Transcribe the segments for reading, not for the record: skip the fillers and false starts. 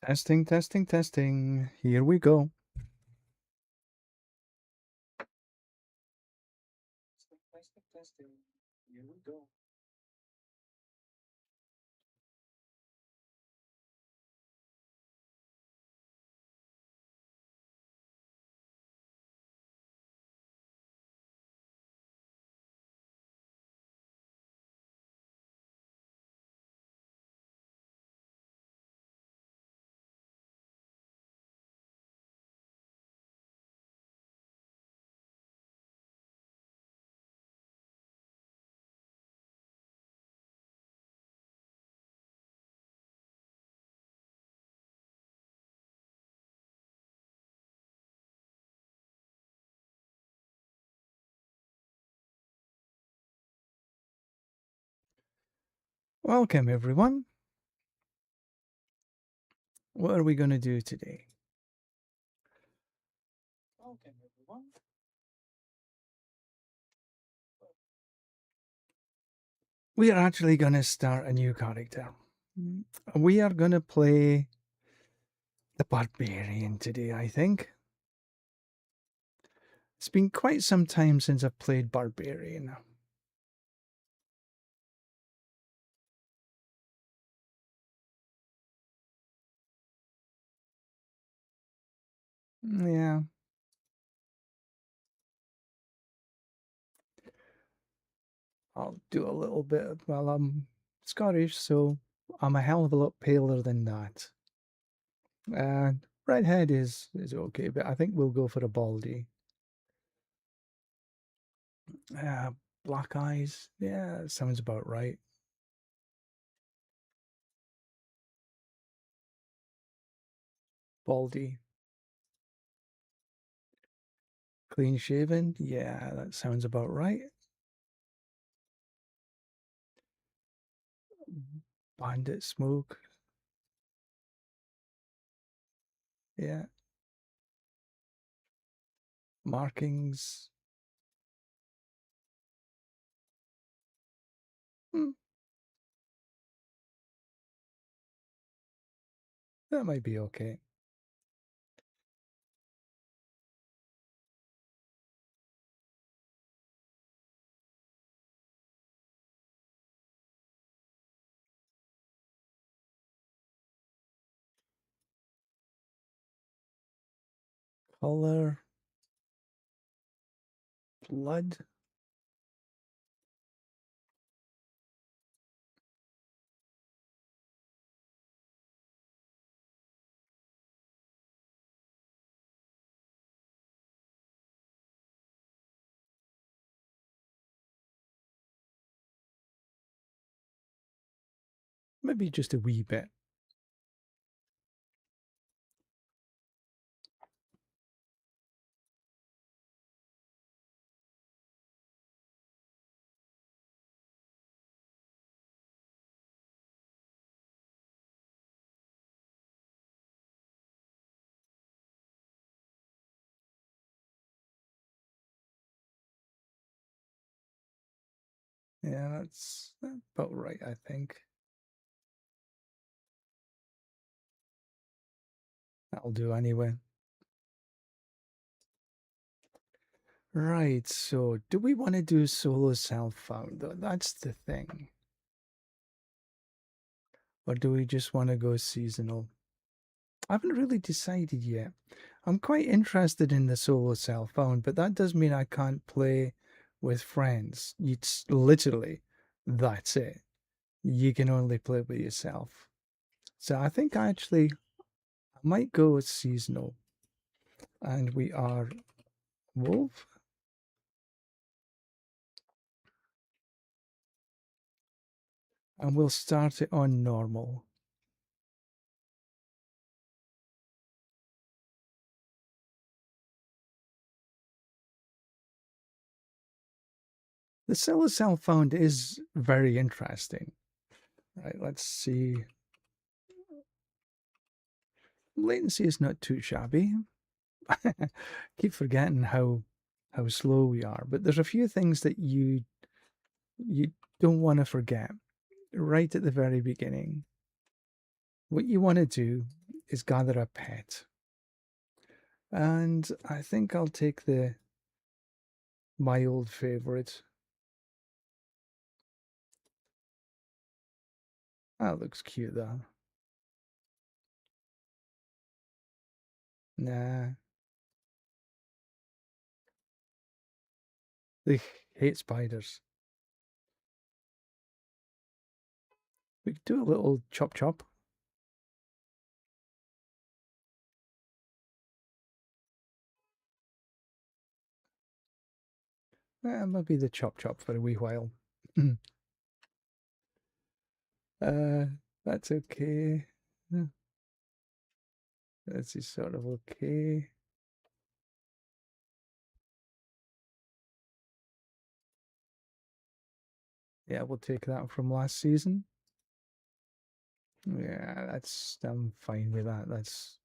Testing, testing, testing. Here we go. Testing, testing. Here we go. Welcome, everyone. What are we going to do today? Welcome, everyone. We are actually going to start a new character. We are going to play the Barbarian today, I think. It's been quite some time since I've played Barbarian. Yeah. I'll do a little bit. Well, I'm Scottish, so I'm a hell of a lot paler than that. Redhead is okay, but I think we'll go for a baldy. Black eyes. Yeah, sounds about right. Baldy. Clean shaven. Yeah, that sounds about right. Bandit smoke. Yeah. Markings. Hmm, that might be okay. Color. Blood. Maybe just a wee bit. Yeah, that's about right, I think. That'll do anyway. Right, so do we want to do solo self-found? That's the thing. Or do we just want to go seasonal? I haven't really decided yet. I'm quite interested in the solo self-found, but that does mean I can't play with friends. It's literally, that's it. You can only play with yourself. So I think I might go with seasonal. And we are wolf. And we'll start it on normal. The solo self-found is very interesting. Right, let's see. Latency is not too shabby. Keep forgetting how slow we are, but there's a few things that you don't want to forget right at the very beginning. What you want to do is gather a pet. And I think I'll take my old favorite. That looks cute though. Nah, they hate spiders. We could do a little chop chop. Maybe the chop chop for a wee while. uh, that's okay. This is sort of okay. Yeah, we'll take that from last season. Yeah, I'm fine with that. That's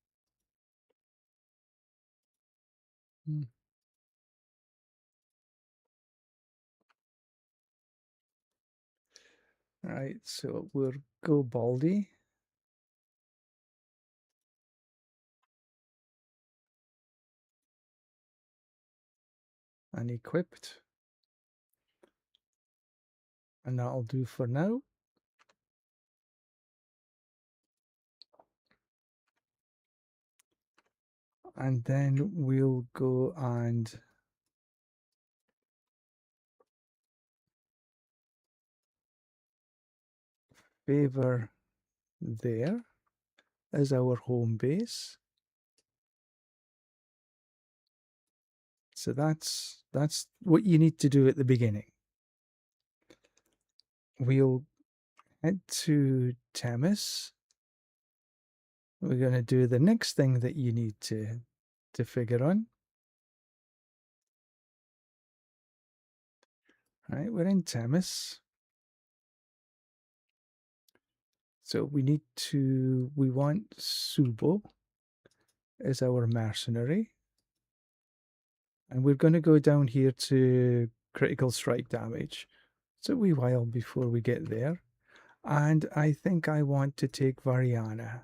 right. So we'll go Baldy. And equipped. And that'll do for now. And then we'll go and favor there as our home base. So that's what you need to do at the beginning. We'll head to Temis. We're going to do the next thing that you need to figure on. Right, we're in Temis. So we want Subo as our mercenary. And we're going to go down here to critical strike damage. It's a wee while before we get there. And I think I want to take Variana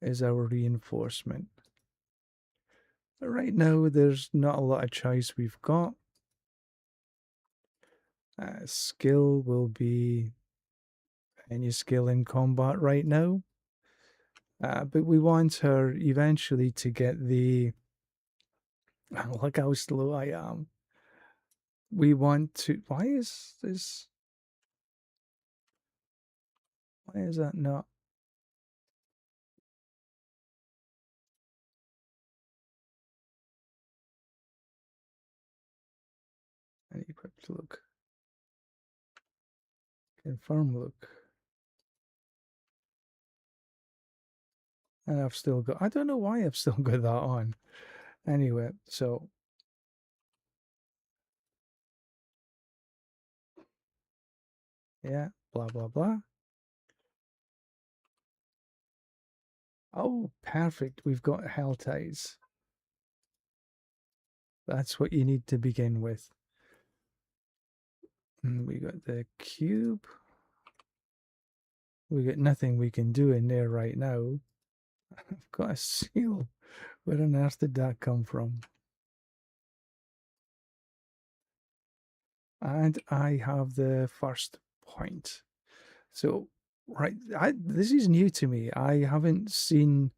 as our reinforcement. But right now, there's not a lot of choice we've got. Skill will be any skill in combat right now. But we want her eventually to get the... Look how slow I am. We want to... Why is this... Why is that not... Equipped look. Confirm look. And I've still got... I don't know why I've still got that on. Anyway, so... Yeah, blah, blah, blah. Oh, perfect. We've got hell ties. That's what you need to begin with. And we got the cube. We got nothing we can do in there right now. I've got a seal. Where on earth did that come from? And I have the first point. So, right, this is new to me. I haven't seen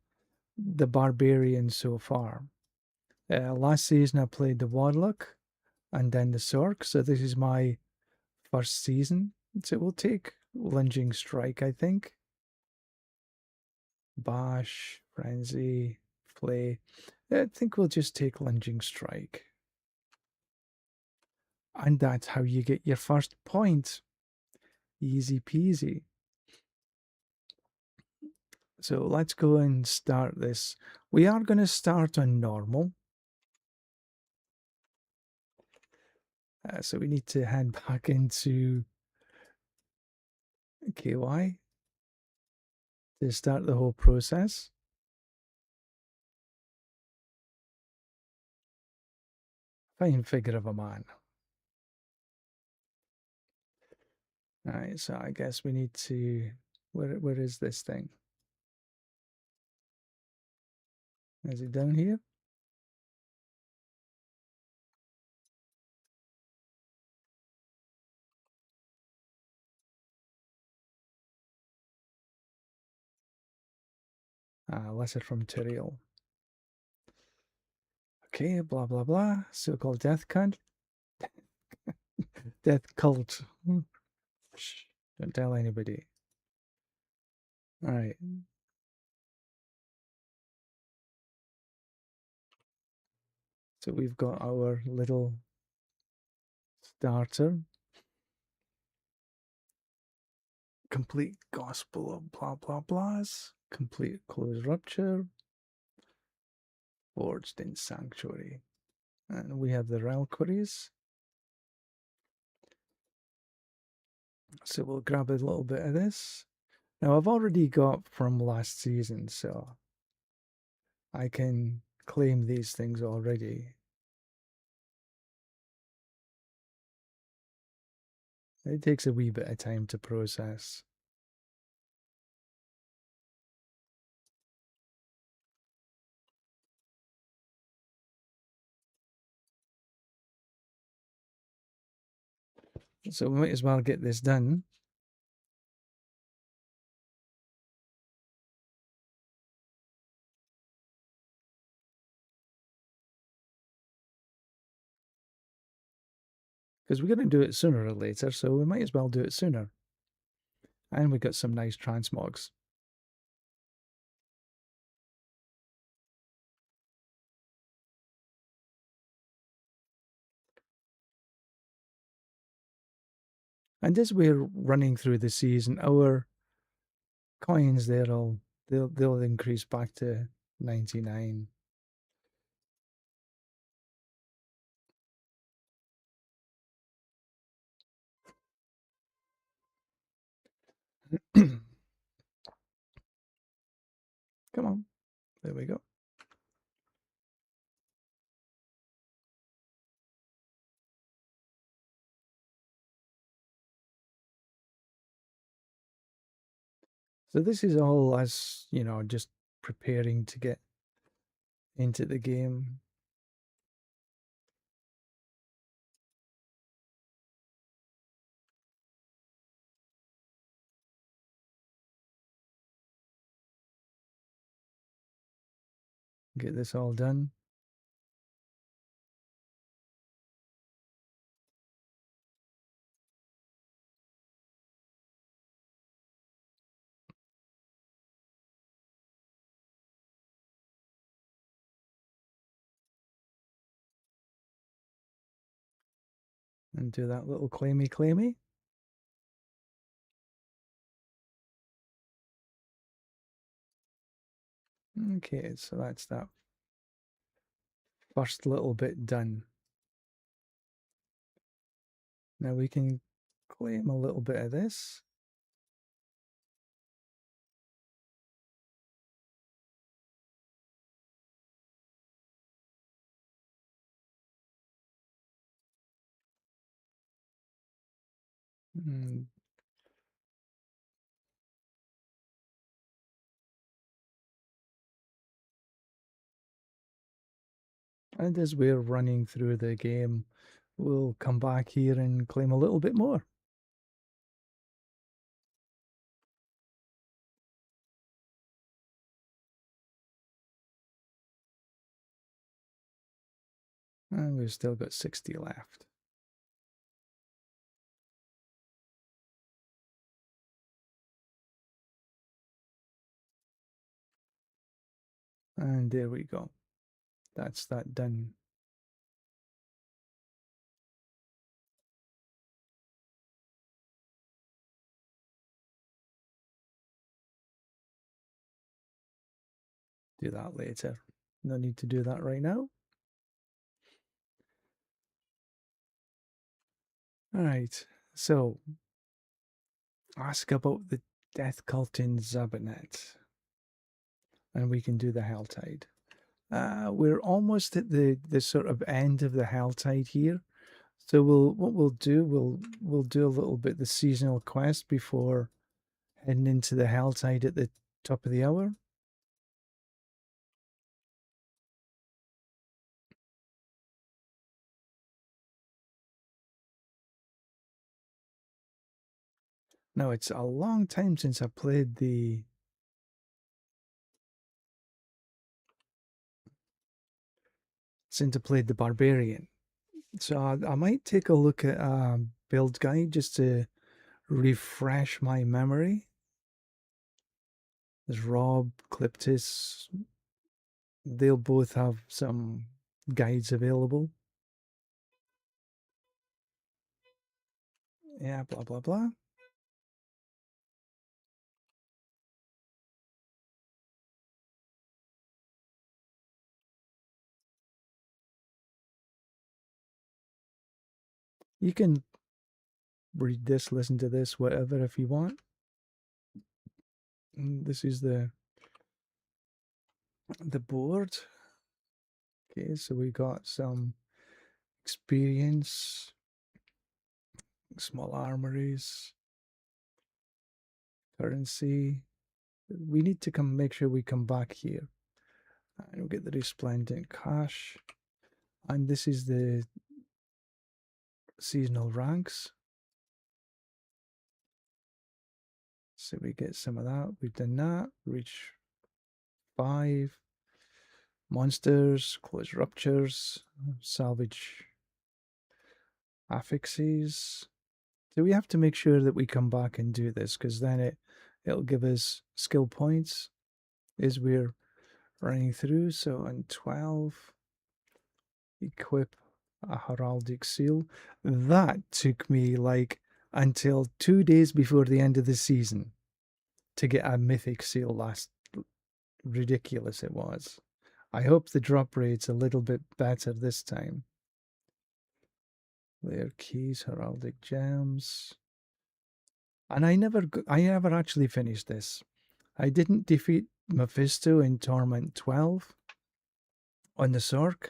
the Barbarian so far. Last season I played the Warlock and then the Sorc, so this is my first season. So we'll take Lunging Strike, I think. Bash, Frenzy, Flay. I think we'll just take Lunging Strike. And that's how you get your first point. Easy peasy. So let's go and start this. We are going to start on normal. So we need to head back into KY to start the whole process. Fine figure of a man. All right, so I guess we need to. Where is this thing? Is it down here? Lesser from material. Okay, blah blah blah. So-called death cult. Death cult. Shh, don't tell anybody. All right. So we've got our little starter. Complete gospel of blah blah blahs. Complete closed rupture. Forged in sanctuary. And we have the reliquaries. So we'll grab a little bit of this. Now I've already got from last season, so I can claim these things already. It takes a wee bit of time to process. So we might as well get this done. Because we're going to do it sooner or later, so we might as well do it sooner. And we got some nice transmogs. And as we're running through the season, our coins they'll increase back to 99. Come on. There we go. So this is all us, just preparing to get into the game. Get this all done. And do that little claimy. Okay, so that's that first little bit done. Now we can claim a little bit of this. Mm. And as we're running through the game, we'll come back here and claim a little bit more. And we've still got 60 left. And there we go. That's that done. Do that later. No need to do that right now. All right. So, ask about the death cult in Zabanet. And we can do the Helltide. We're almost at the sort of end of the Helltide here. So what we'll do a little bit the seasonal quest before heading into the Helltide at the top of the hour. Now it's a long time since I played the Barbarian. So I might take a look at a build guide just to refresh my memory. There's Rob, Cliptis. They'll both have some guides available. Yeah, blah, blah, blah. You can read this, listen to this, whatever if you want. This is the board. Okay, so we got some experience, small armories, currency. We need to make sure we come back here. And we'll get the resplendent cash. And this is the seasonal ranks. So we get some of that. We've done that. Reach 5. Monsters, close ruptures, salvage affixes. So we have to make sure that we come back and do this because then it'll give us skill points as we're running through. So on 12, equip a heraldic seal. That took me like until 2 days before the end of the season to get a mythic seal. Last ridiculous it was. I hope the drop rate's a little bit better this time. Layer keys, heraldic gems. And I never actually finished this. I didn't defeat Mephisto in Torment 12 on the Sorc.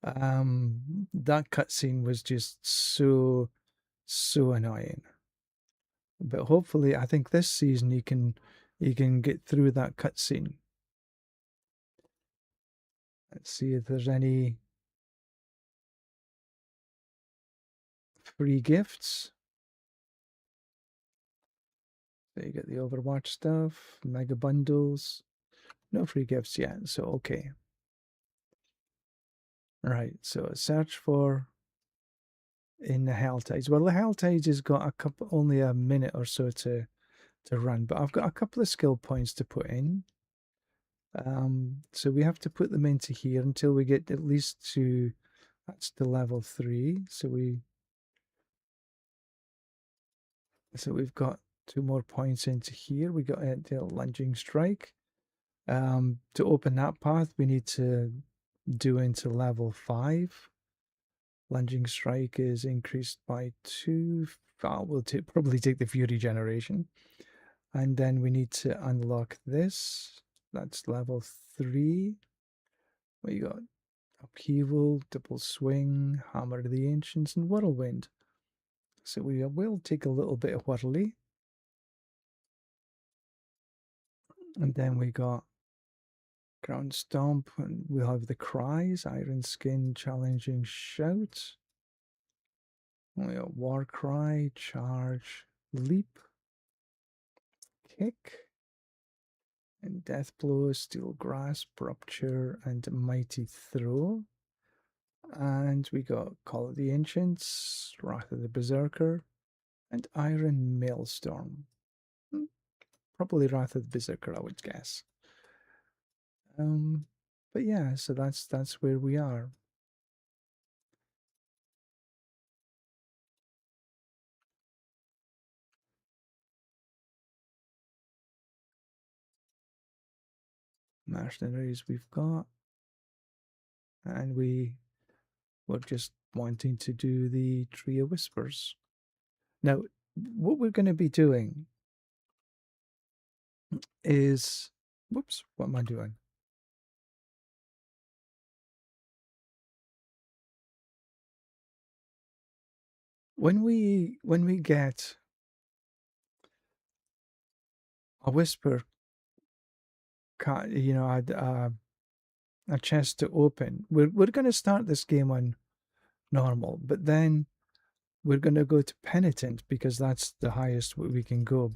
That cutscene was just so annoying. But hopefully, I think this season you can get through that cutscene. Let's see if there's any free gifts. So you get the Overwatch stuff, mega bundles. No free gifts yet, so okay. Right, so search for in the Helltides. Well, the Helltides has got only a minute or so to run, but I've got a couple of skill points to put in. So we have to put them into here until we get at least to that's the level 3. So we've got 2 more points into here. We got the lunging strike. To open that path, we need to do into level 5. Lunging strike is increased by 2. We'll probably take the Fury generation. And then we need to unlock this. That's level 3. We got upheaval, double swing, hammer of the ancients, and whirlwind. So we will take a little bit of whirly. And then we got ground stomp, and we'll have the cries, iron skin, challenging shout. We got war cry, charge, leap, kick, and death blow, steel grasp, rupture, and mighty throw. And we got Call of the Ancients, Wrath of the Berserker, and Iron Maelstrom. Probably Wrath of the Berserker, I would guess. But yeah, so that's where we are. Mercenaries we've got, and we're just wanting to do the Tree of Whispers. Now, what we're going to be doing is, whoops, what am I doing? when we get a whisper, a chest to open, we're going to start this game on normal, but then we're going to go to penitent because that's the highest we can go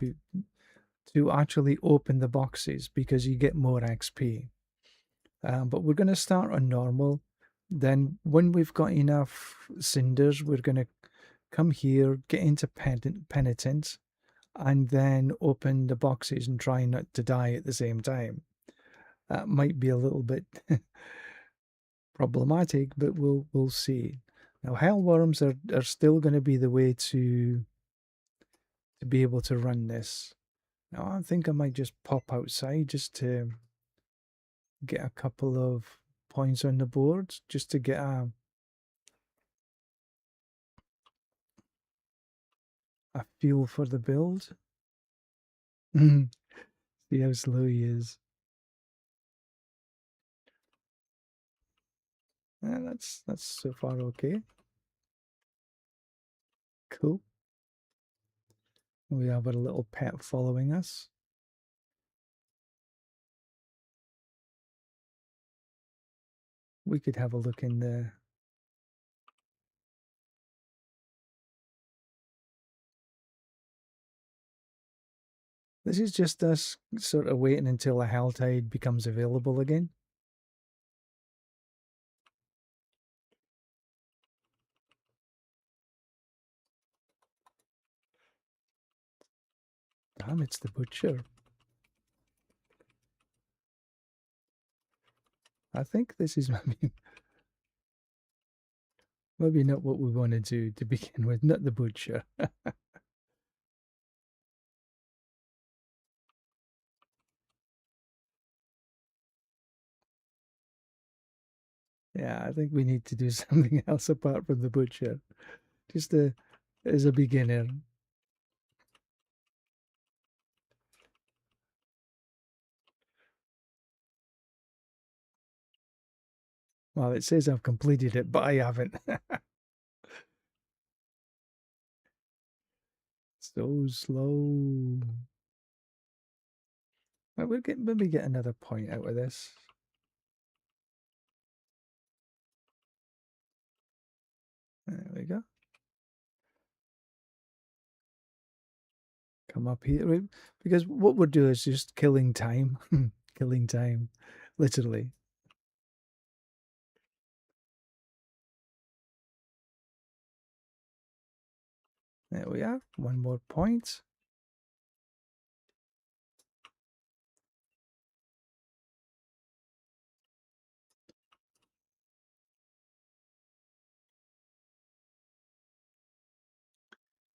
to actually open the boxes because you get more XP. But we're going to start on normal. Then when we've got enough cinders, we're going to come here, get into penitent, and then open the boxes and try not to die at the same time. That might be a little bit problematic, but we'll see. Now, hellworms are still going to be the way to be able to run this. Now, I think I might just pop outside just to get a couple of points on the board, just to get a feel for the build. See how slow he is. Yeah, that's so far okay. Cool. We have our little pet following us. We could have a look in the. This is just us sort of waiting until a hell tide becomes available again. Damn, it's the butcher. I think this is maybe not what we want to do to begin with, not the butcher. Yeah, I think we need to do something else apart from the butcher. Just as a beginner. Well, it says I've completed it, but I haven't. So slow. We'll maybe get another point out of this. There we go. Come up here. Because what we're doing is just killing time. Killing time. Literally. There we are. One more point.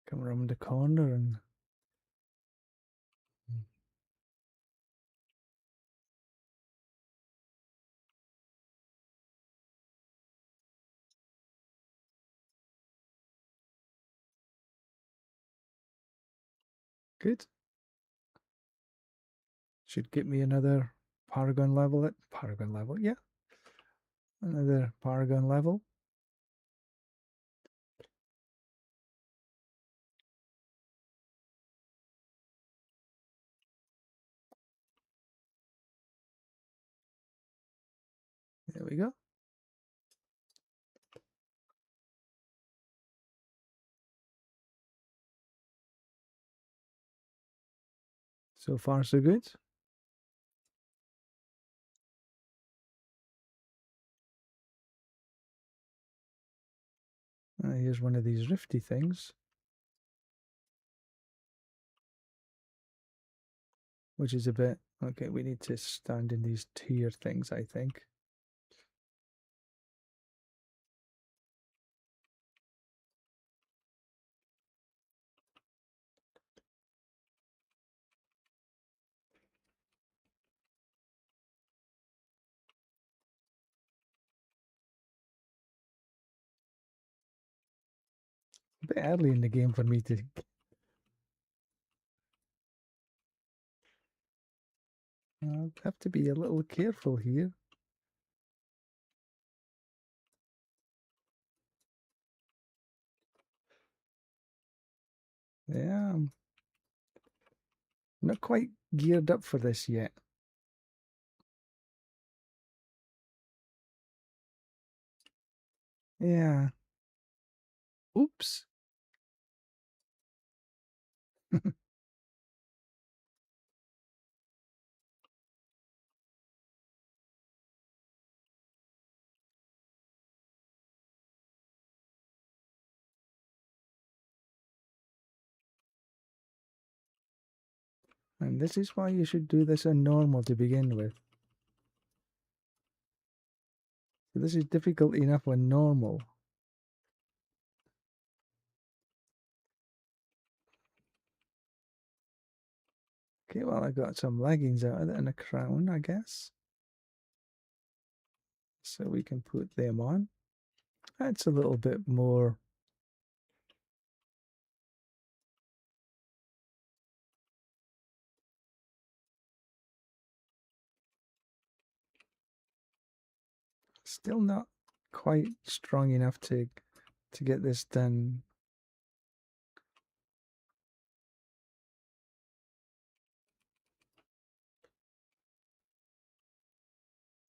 Come around the corner and good. Should get me another Paragon level. Paragon level, yeah. Another Paragon level. There we go. So far, so good. Here's one of these rifty things, which is a bit okay. We need to stand in these tier things, I think. A bit early in the game for me to. I'll have to be a little careful here. Yeah, I'm not quite geared up for this yet. Yeah. Oops. And this is why you should do this on normal to begin with. So this is difficult enough on normal. Okay, well, I got some leggings out of it and a crown, I guess. So we can put them on. That's a little bit more. Still not quite strong enough to get this done.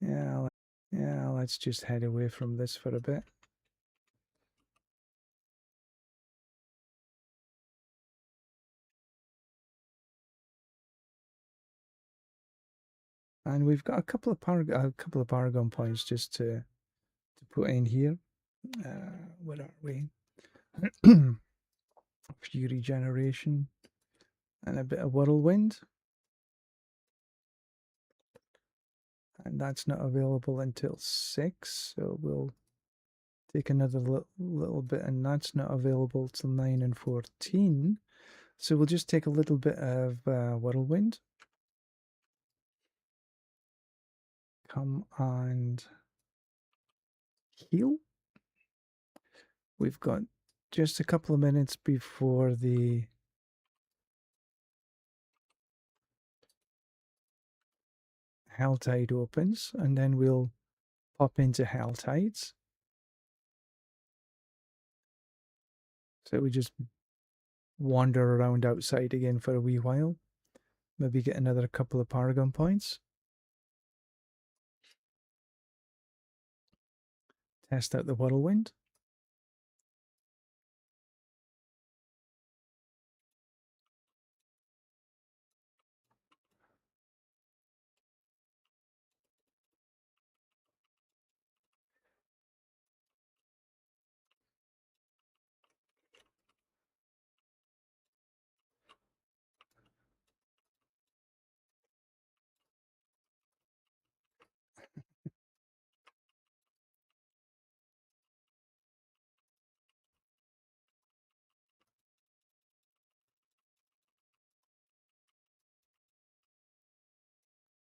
Yeah, yeah, let's just head away from this for a bit. And we've got a couple of paragon points just to put in here. Where are we? Fury generation and a bit of whirlwind. And that's not available until 6, so we'll take another little bit, and that's not available till 9 and 14. So we'll just take a little bit of whirlwind. Come and heal. We've got just a couple of minutes before the Helltide opens, and then we'll pop into Helltides. So we just wander around outside again for a wee while. Maybe get another couple of Paragon points. Test out the whirlwind.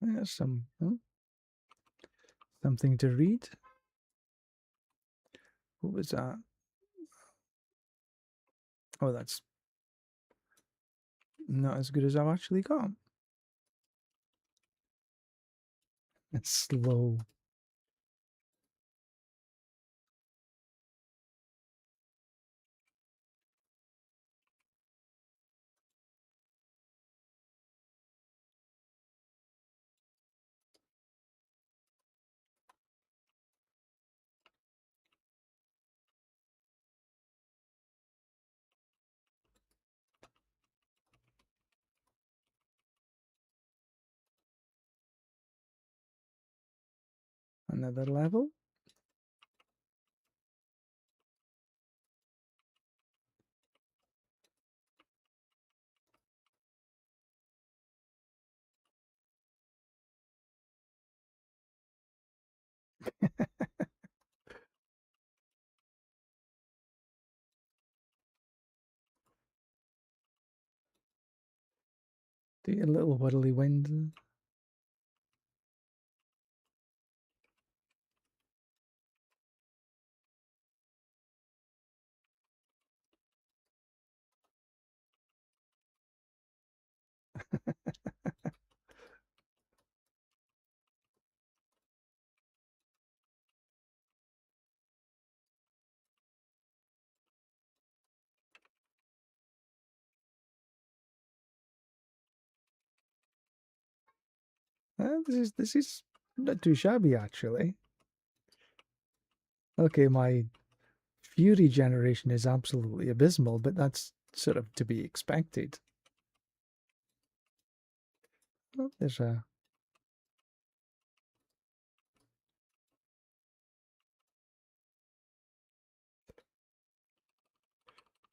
There's something to read. What was that? Oh, that's not as good as I've actually got. It's slow. Another level. Do a little whirly wind. This is not too shabby actually. Okay, my Fury generation is absolutely abysmal, but that's sort of to be expected. Oh, there's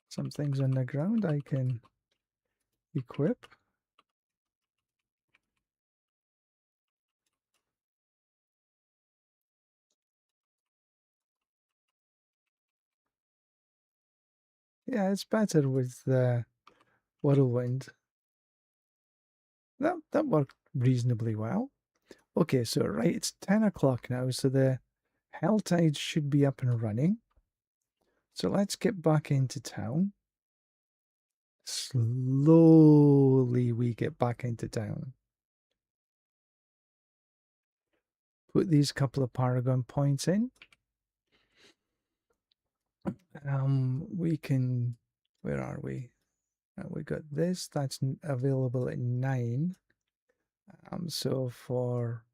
some things on the ground I can equip. Yeah, it's better with the whirlwind. That worked reasonably well. Okay, so right, it's 10 o'clock now, so the Hell Tides should be up and running. So let's get back into town. Slowly we get back into town. Put these couple of Paragon points in. We can, where are we? We got this, that's available at 9. So for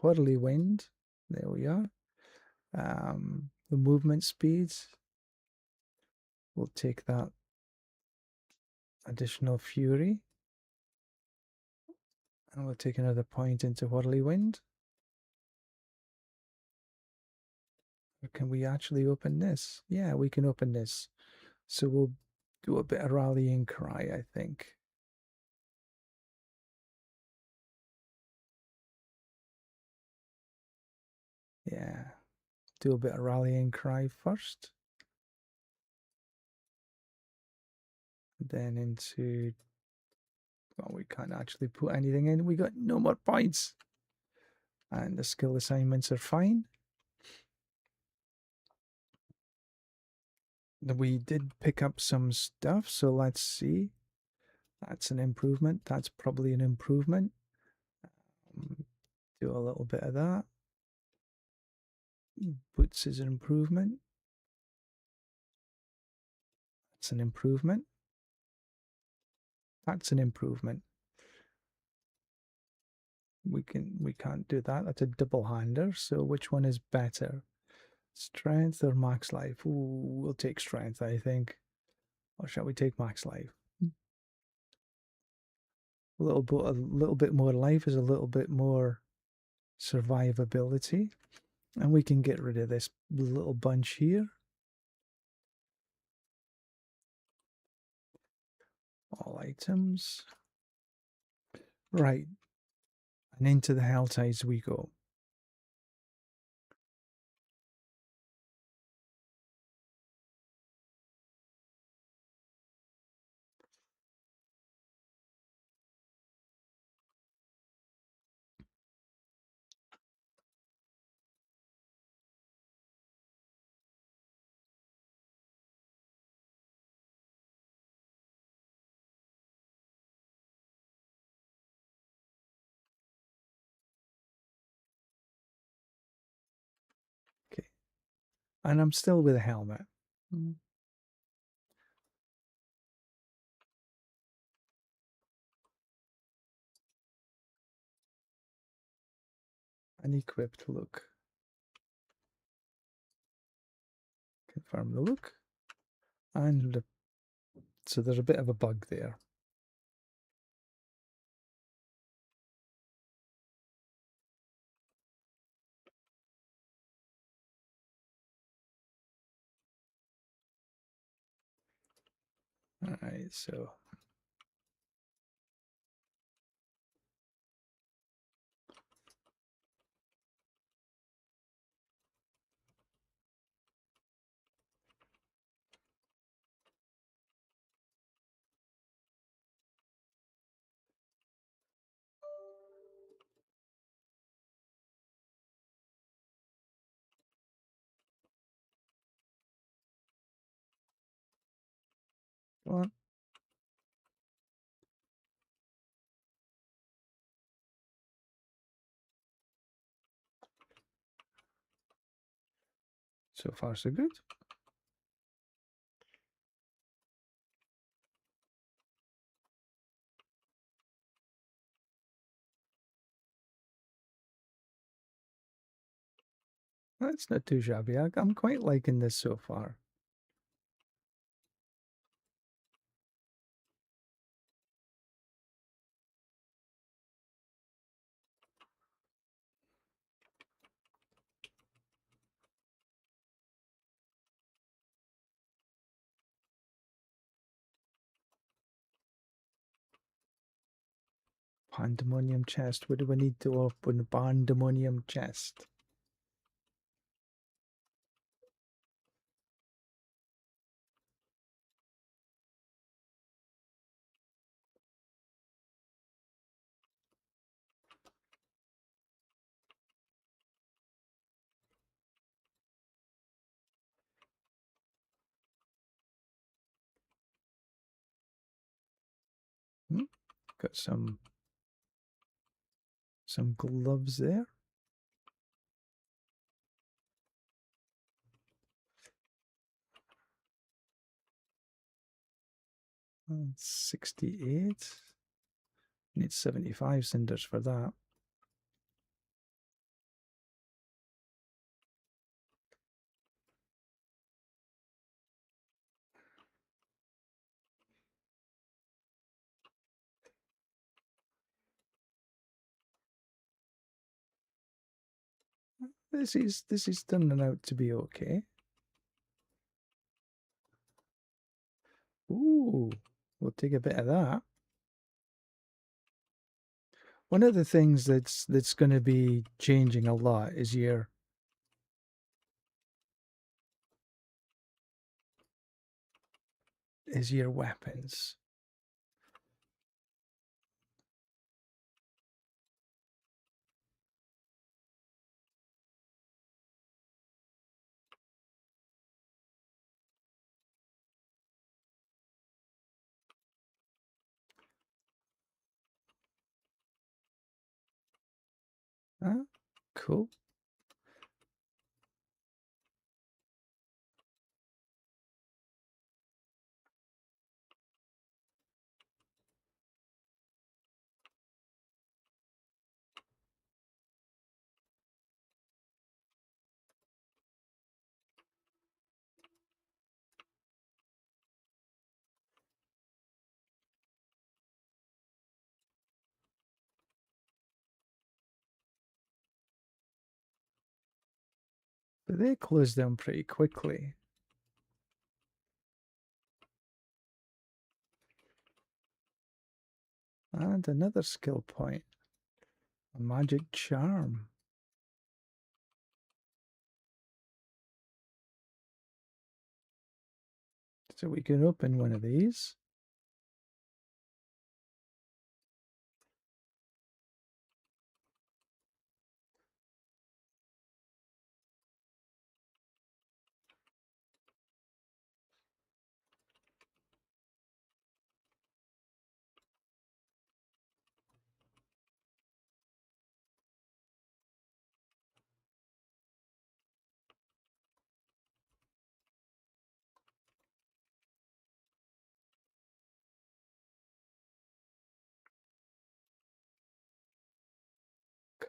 Whirly Wind, there we are. The movement speeds, we'll take that additional Fury. And we'll take another point into Whirly Wind. Or can we actually open this? Yeah, we can open this. So we'll do a bit of rallying cry, I think. Yeah, do a bit of rallying cry first. Then into, well, we can't actually put anything in. We got no more points. And the skill assignments are fine. We did pick up some stuff, so let's see. That's an improvement. That's probably an improvement. Do a little bit of that. Boots is an improvement. That's an improvement. That's an improvement. We can't do that. That's a double hander. So which one is better? Strength or max life? Ooh, we'll take strength, I think. Or shall we take max life? A little bit more life is a little bit more survivability. And we can get rid of this little bunch here. All items. Right. And into the Helltides we go. Okay. And I'm still with a helmet. An equipped look. Confirm the look. And so there's a bit of a bug there. All right, so go on. So far, so good. That's not too shabby. I'm quite liking this so far. Pandemonium chest. What do we need to open? Pandemonium chest. Got some gloves there. 68. Need 75 cinders for that. This is turning out to be okay. Ooh, we'll take a bit of that. One of the things that's going to be changing a lot is your weapons. Huh? Cool. But they close down pretty quickly. And another skill point. A magic charm. So we can open one of these.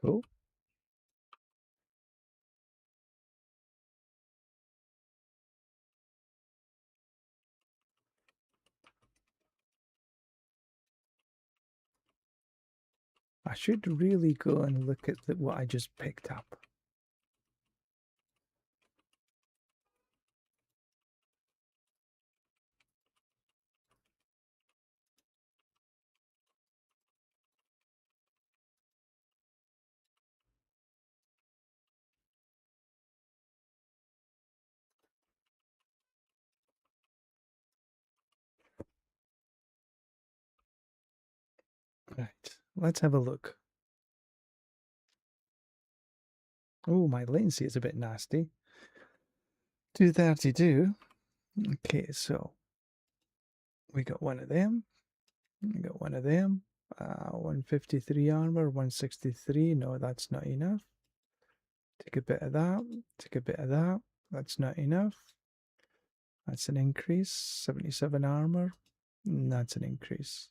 Cool. I should really go and look at what I just picked up. Right, let's have a look. Oh, my latency is a bit nasty. 232. Okay, so we got one of them. We got one of them. 153 armor, 163. No, that's not enough. Take a bit of that. Take a bit of that. That's not enough. That's an increase. 77 armor. That's an increase.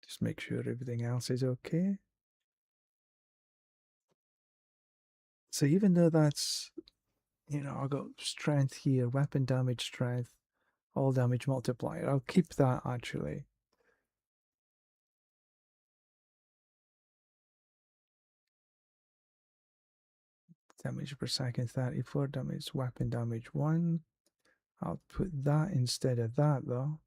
Just make sure everything else is okay. So even though that's, I've got strength here, weapon damage, strength, all damage multiplier. I'll keep that actually. Damage per second 34, damage, weapon damage 1. I'll put that instead of that though.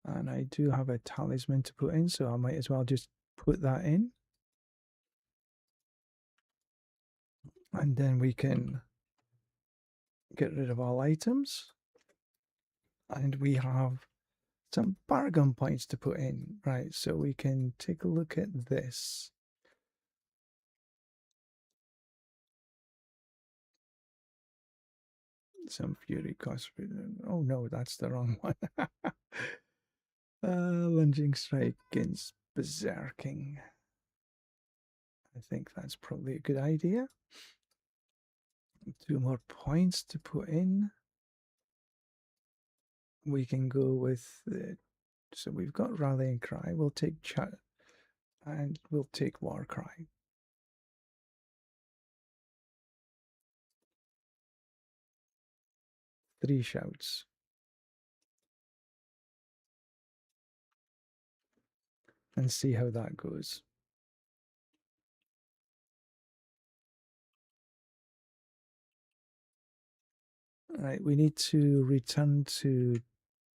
And I do have a talisman to put in, so I might as well just put that in. And then we can get rid of all items. And we have some bargain points to put in. Right, so we can take a look at this. Some fury cost. Oh no, that's the wrong one. Lunging strike against berserking. I think that's probably a good idea. 2 more points to put in. We can go with the. So we've got rallying cry. We'll take chat, and we'll take war cry. Three shouts. And see how that goes. All right, we need to return to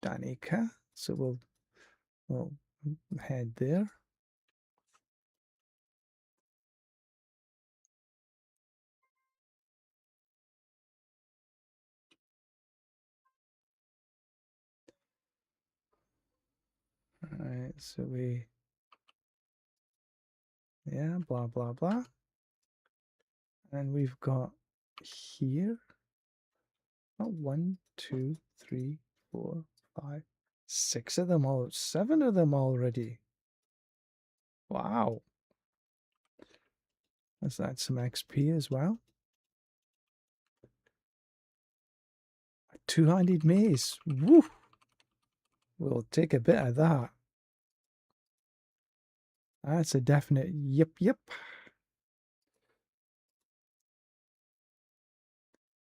Danica, so we'll head there. All right, so yeah, blah blah blah, and we've got here. Oh, 1, 2, 3, 4, 5, 6 of them all. 7 of them already. Wow. Is that some XP as well? A two-handed mace. Woo! We'll take a bit of that. That's a definite yep, yep.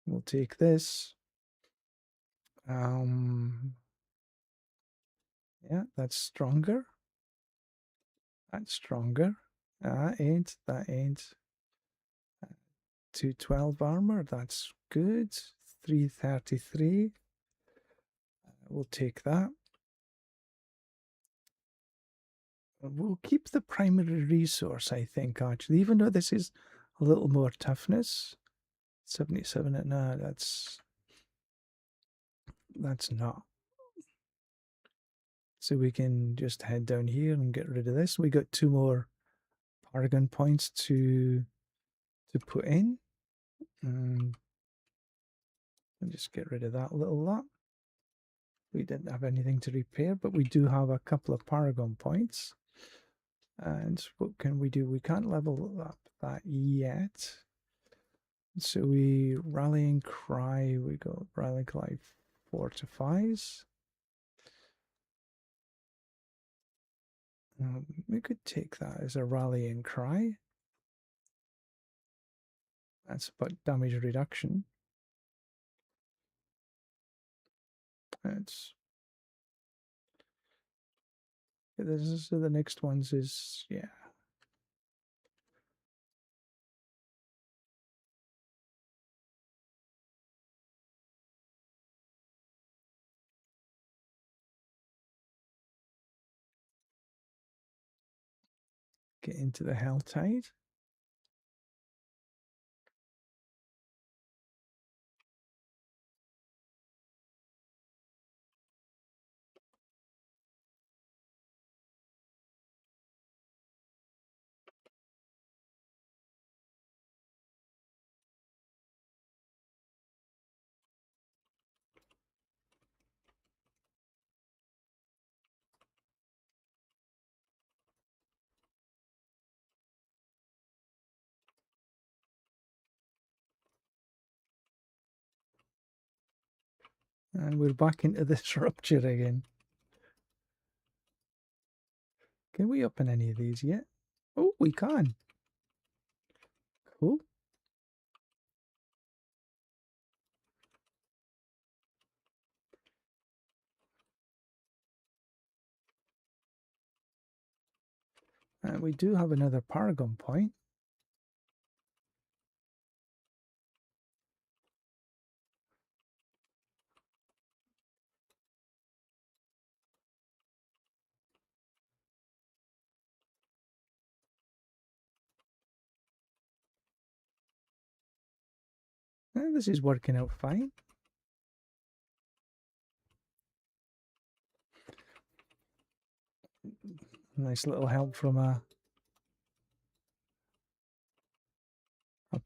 We'll take this. Yeah, that's stronger. That's stronger. That ain't. 212 armor. That's good. 333. We'll take that. We'll keep the primary resource, I think, actually, even though this is a little more toughness. 77 at no, that's not. So we can just head down here and get rid of this. We got 2 more Paragon points to put in. And just get rid of that little lot. We didn't have anything to repair, but we do have a couple of Paragon points. And what can we do? We can't level up that yet. So we rallying cry. We got rallying cry fortifies. We could take that as a rallying cry. That's about damage reduction. It's this is the next ones is yeah. Get into the Hell Tide. And we're back into this rupture again. Can we open any of these yet? Oh, we can. Cool. And we do have another Paragon point. And this is working out fine. Nice little help from a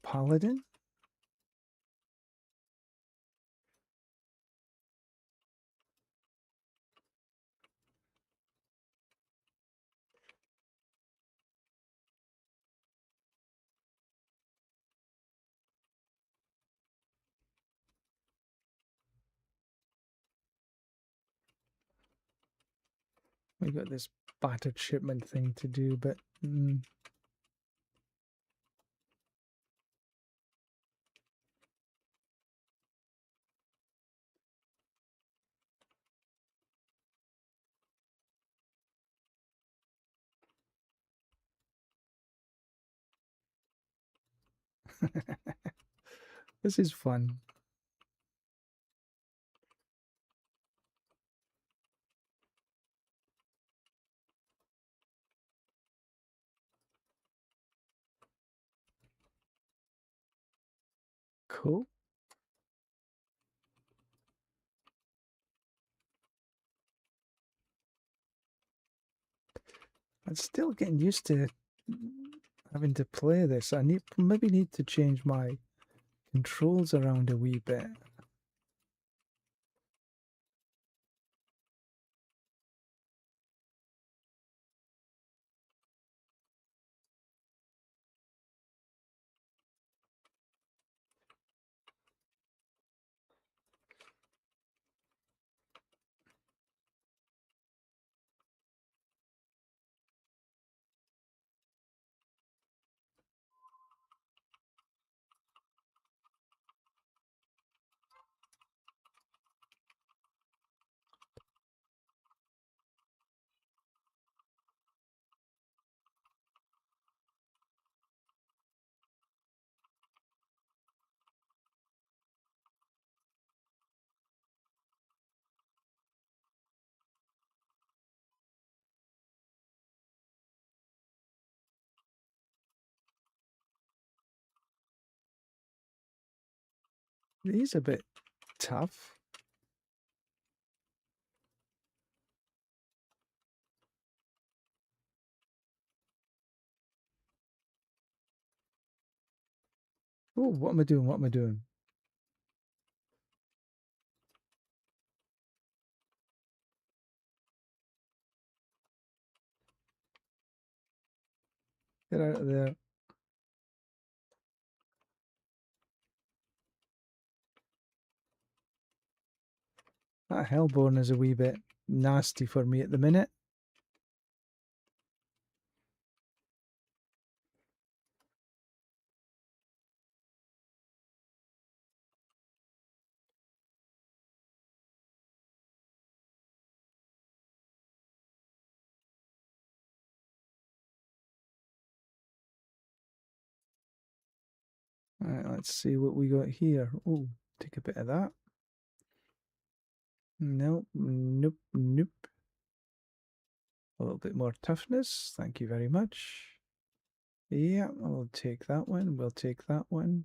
paladin. We got this battered shipment thing to do, but this is fun. Cool. I'm still getting used to having to play this. I maybe need to change my controls around a wee bit. These a bit tough. Oh, what am I doing? What am I doing? Get out of there. That Hellborn is a wee bit nasty for me at the minute. Alright, let's see what we got here. Oh, take a bit of that. Nope, nope, nope. A little bit more toughness. Thank you very much. Yeah, I'll take that one. We'll take that one.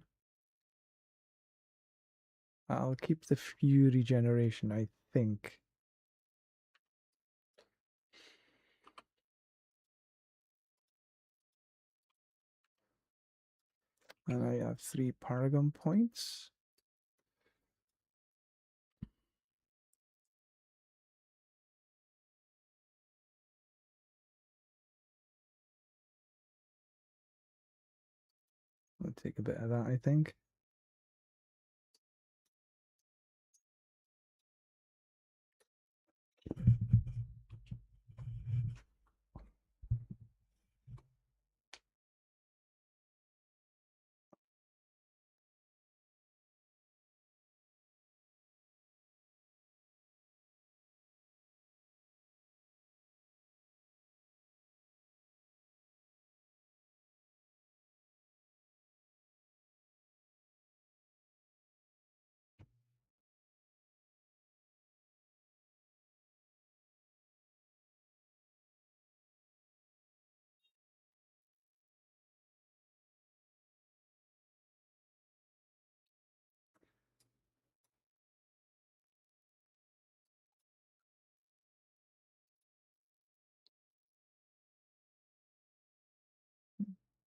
I'll keep the Fury generation, I think. And I have 3 Paragon points. I'll take a bit of that, I think.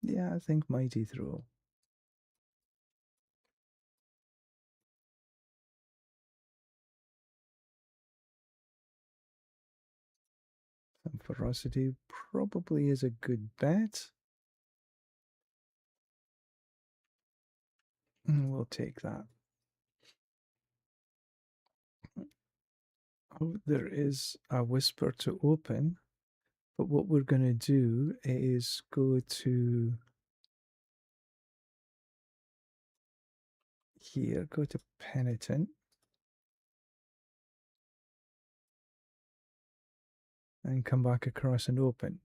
Yeah, I think Mighty Throw. Some Ferocity probably is a good bet. We'll take that. Oh, there is a Whisper to open, but what we're going to do is go to here, go to Penitent, and come back across and open.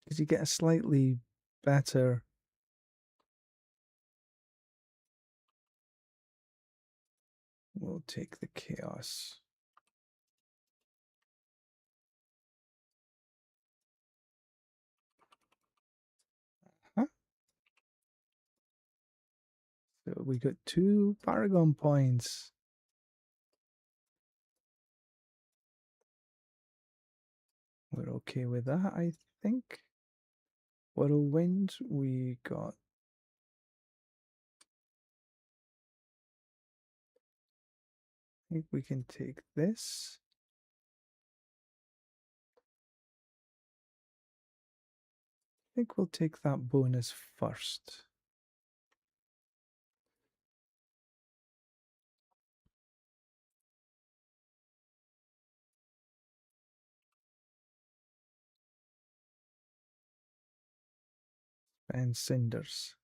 Because you get a slightly better. We'll take the Chaos. Huh? So we got 2 Paragon points. We're okay with that, I think. Whirlwind, we got. I think we can take this. I think we'll take that bonus first. And Cinders.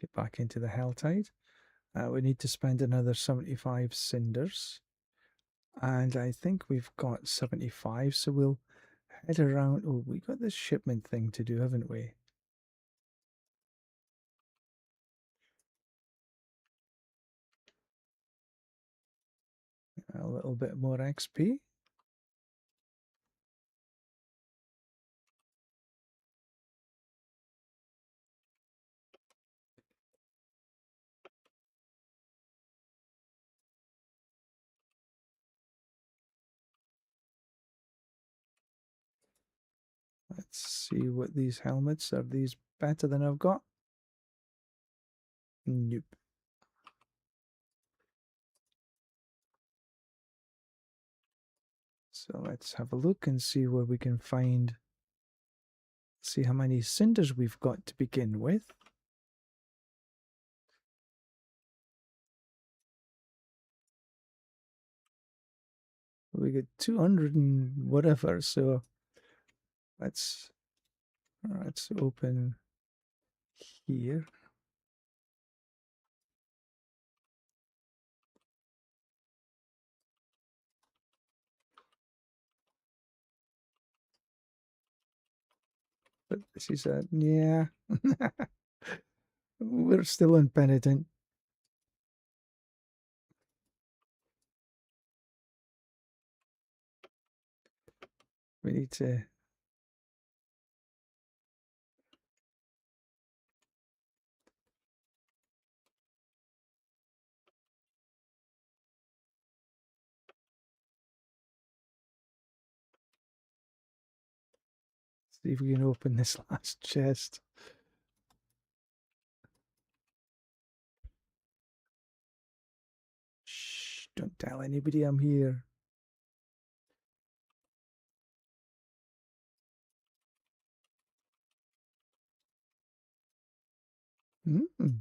Get back into the Helltide. We need to spend another 75 Cinders. And I think we've got 75, so we'll head around. Oh, we got this shipment thing to do, haven't we? A little bit more XP. Let's see what these helmets are. These better than I've got? Nope. So let's have a look and see where we can find. See how many cinders we've got to begin with. We get 200 and whatever, so let's open here. But this is a yeah. We're still impenitent. We need to. See if we can open this last chest. Shh, don't tell anybody I'm here. Mm.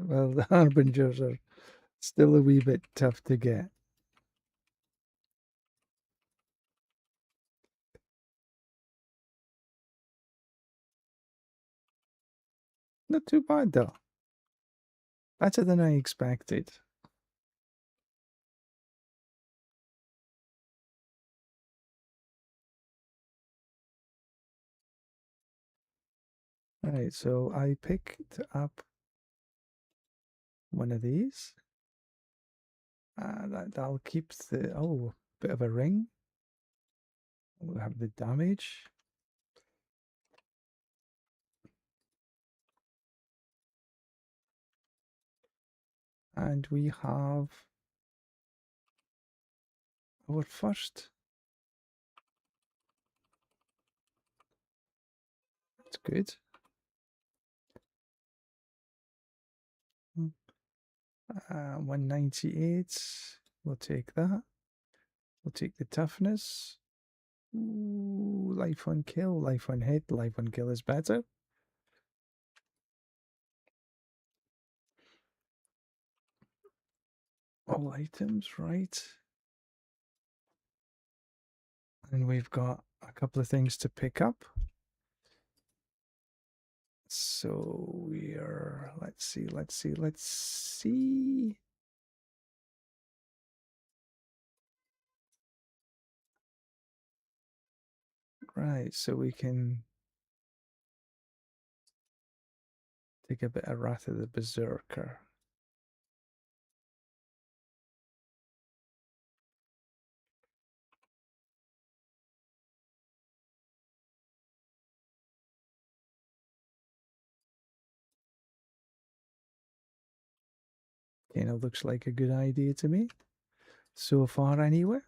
Well, the Harbingers are still a wee bit tough to get. Not too bad though. Better than I expected. Right, so I picked up one of these. That'll keep the, oh, bit of a ring. We'll have the damage. And we have our first. That's good. 198. We'll take that. We'll take the toughness. Ooh, life on kill, life on hit, life on kill is better. All items, right. And we've got a couple of things to pick up. So we're, let's see. Right, so we can take a bit of Wrath of the Berserker. Kind of looks like a good idea to me. So far, anyway.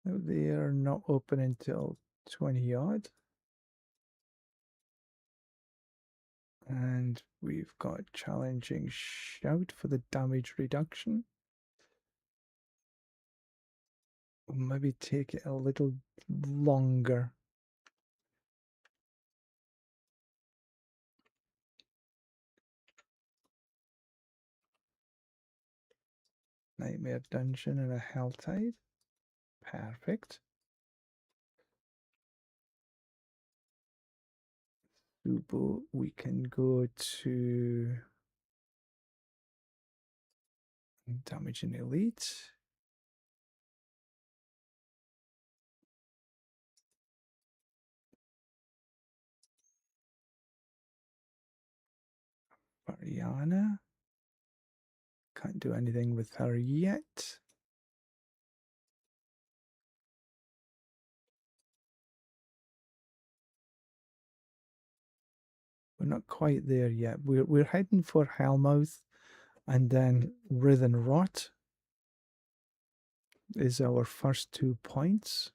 They are not open until 20 odd. And we've got challenging shout for the damage reduction. We'll maybe take it a little longer. Nightmare Dungeon and a Helltide. Perfect. Subo, we can go to damage and elite. Mariana. Can't do anything with her yet. We're not quite there yet. We're heading for Hellmouth, and then Writhen Rot is our first 2 points.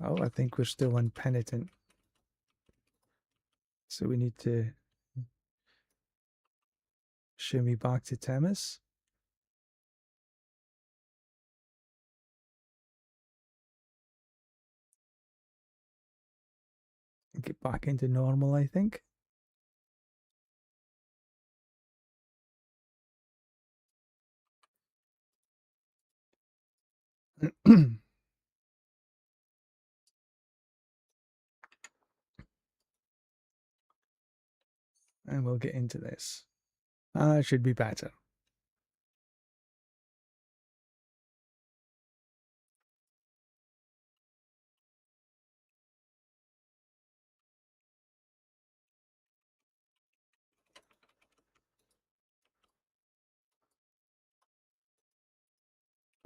Oh, I think we're still impenitent. So we need to shimmy back to Temis. Get back into normal, I think. And we'll get into this. It should be better.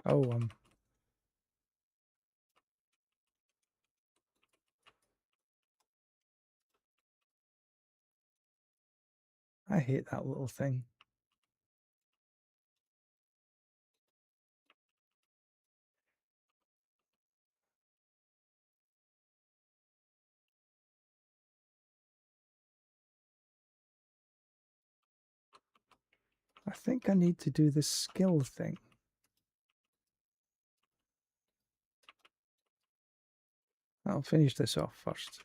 Oh, I hate that little thing. I think I need to do the skill thing. I'll finish this off first.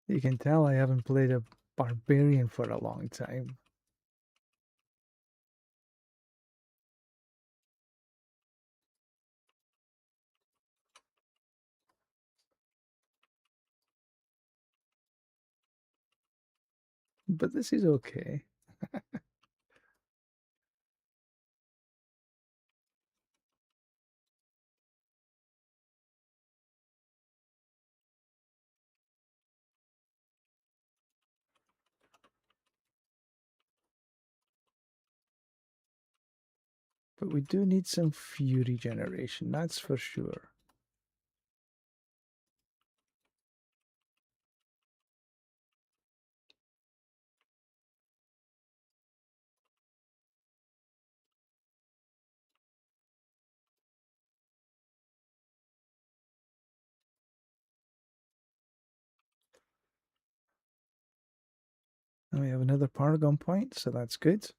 You can tell I haven't played a Barbarian for a long time. But this is okay. But we do need some fury generation, that's for sure. And we have another Paragon point, so that's good.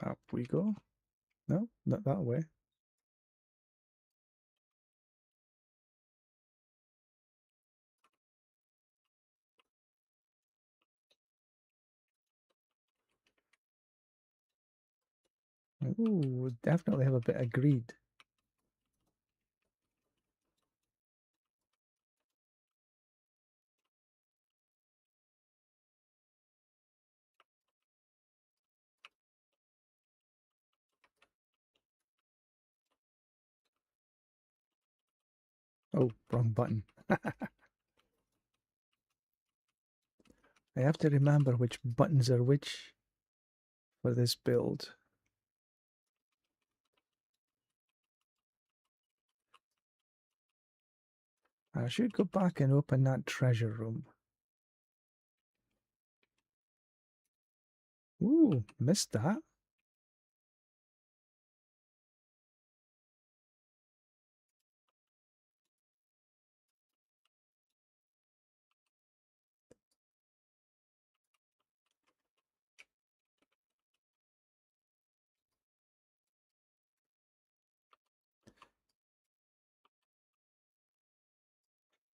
Up we go. No, not that way. Ooh, definitely have a bit of greed. Oh, wrong button. I have to remember which buttons are which for this build. I should go back and open that treasure room. Ooh, missed that.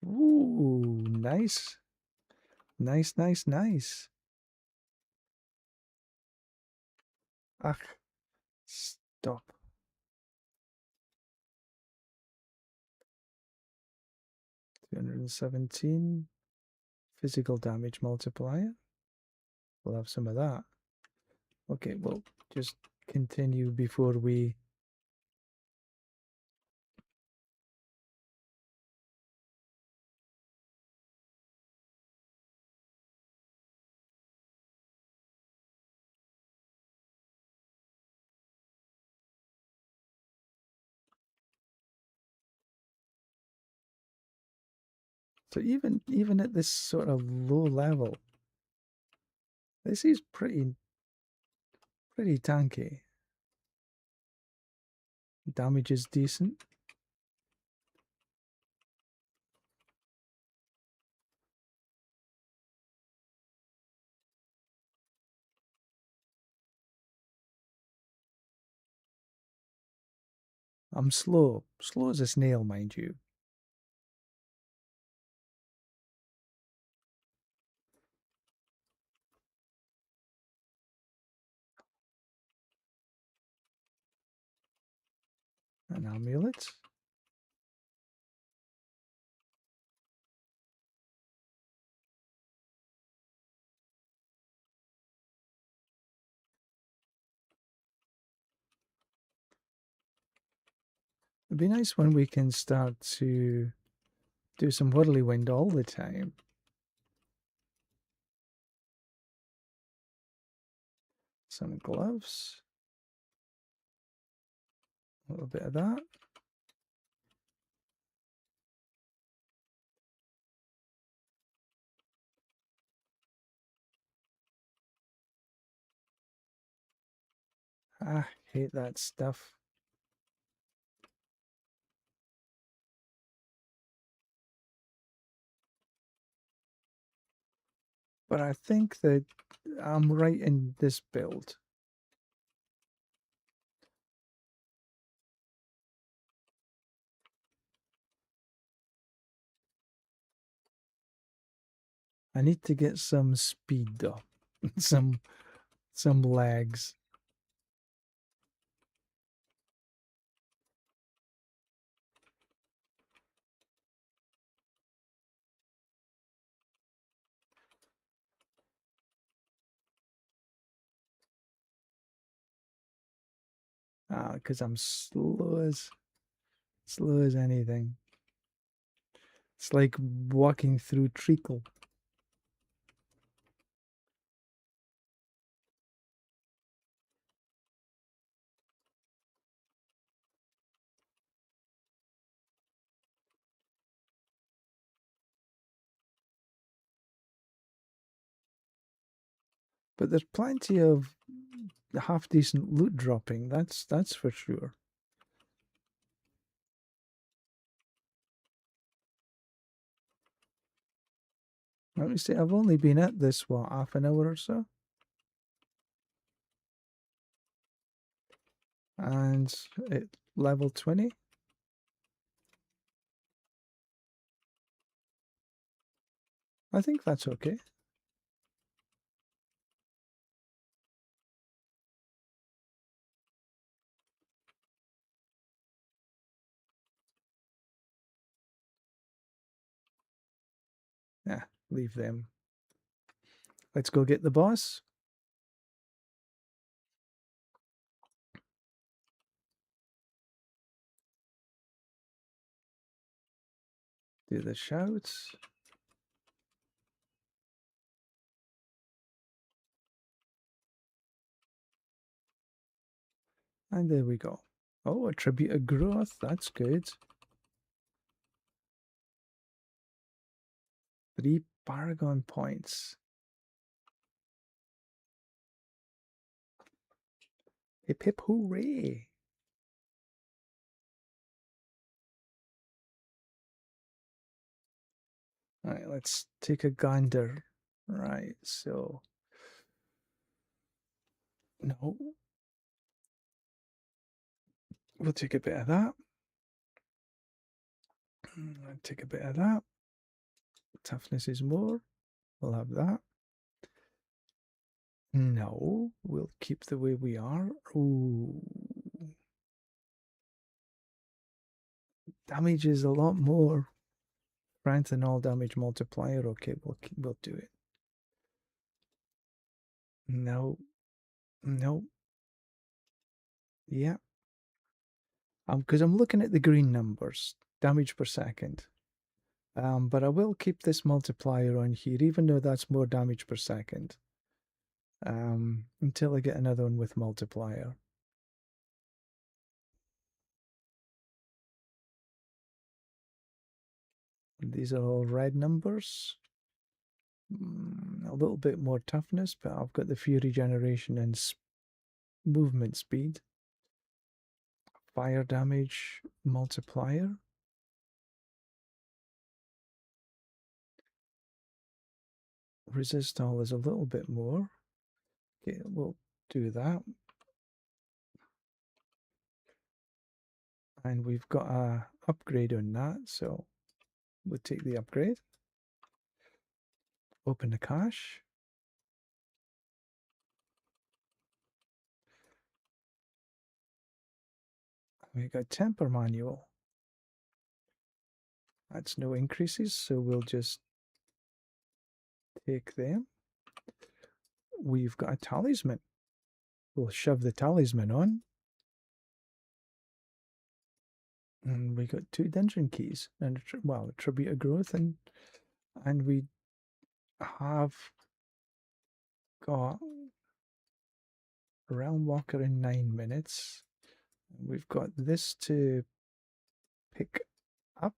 Ooh, nice. Nice, nice, nice. Ach, stop. 217. Physical damage multiplier. We'll have some of that. Okay, we'll just continue before we... So even at this sort of low level, this is pretty tanky. Damage is decent. I'm slow. Slow as a snail, mind you. An amulet. It'd be nice when we can start to do some whirlwind all the time. Some gloves. A little bit of that. I hate that stuff. But I think that I'm right in this build. I need to get some speed though. some legs. Because I'm slow as anything. It's like walking through treacle. But there's plenty of half decent loot dropping. That's for sure. Let me see. I've only been at this what, half an hour or so, and it level 20. I think that's okay. Yeah, leave them. Let's go get the boss. Do the shouts. And there we go. Oh, attributed growth. That's good. 3 Paragon points. Hip hip hooray. All right, let's take a gander. Right, so no, we'll take a bit of that. Take a bit of that. Toughness is more. We'll have that. No, we'll keep the way we are. Ooh. Damage is a lot more. Strength and all damage multiplier. Okay, we'll do it. No, no. Yeah. Because I'm looking at the green numbers, damage per second. But I will keep this multiplier on here, even though that's more damage per second. Until I get another one with multiplier. And these are all red numbers. A little bit more toughness, but I've got the fury generation and movement speed. Fire damage multiplier. Resist all is a little bit more. Okay, we'll do that. And we've got a upgrade on that, so we'll take the upgrade. Open the cache. We got temper manual. That's no increases, so we'll just take them. We've got a talisman. We'll shove the talisman on. And we got 2 dungeon keys and well, attribute a growth, and we have got Realm Walker in 9 minutes. We've got this to pick up.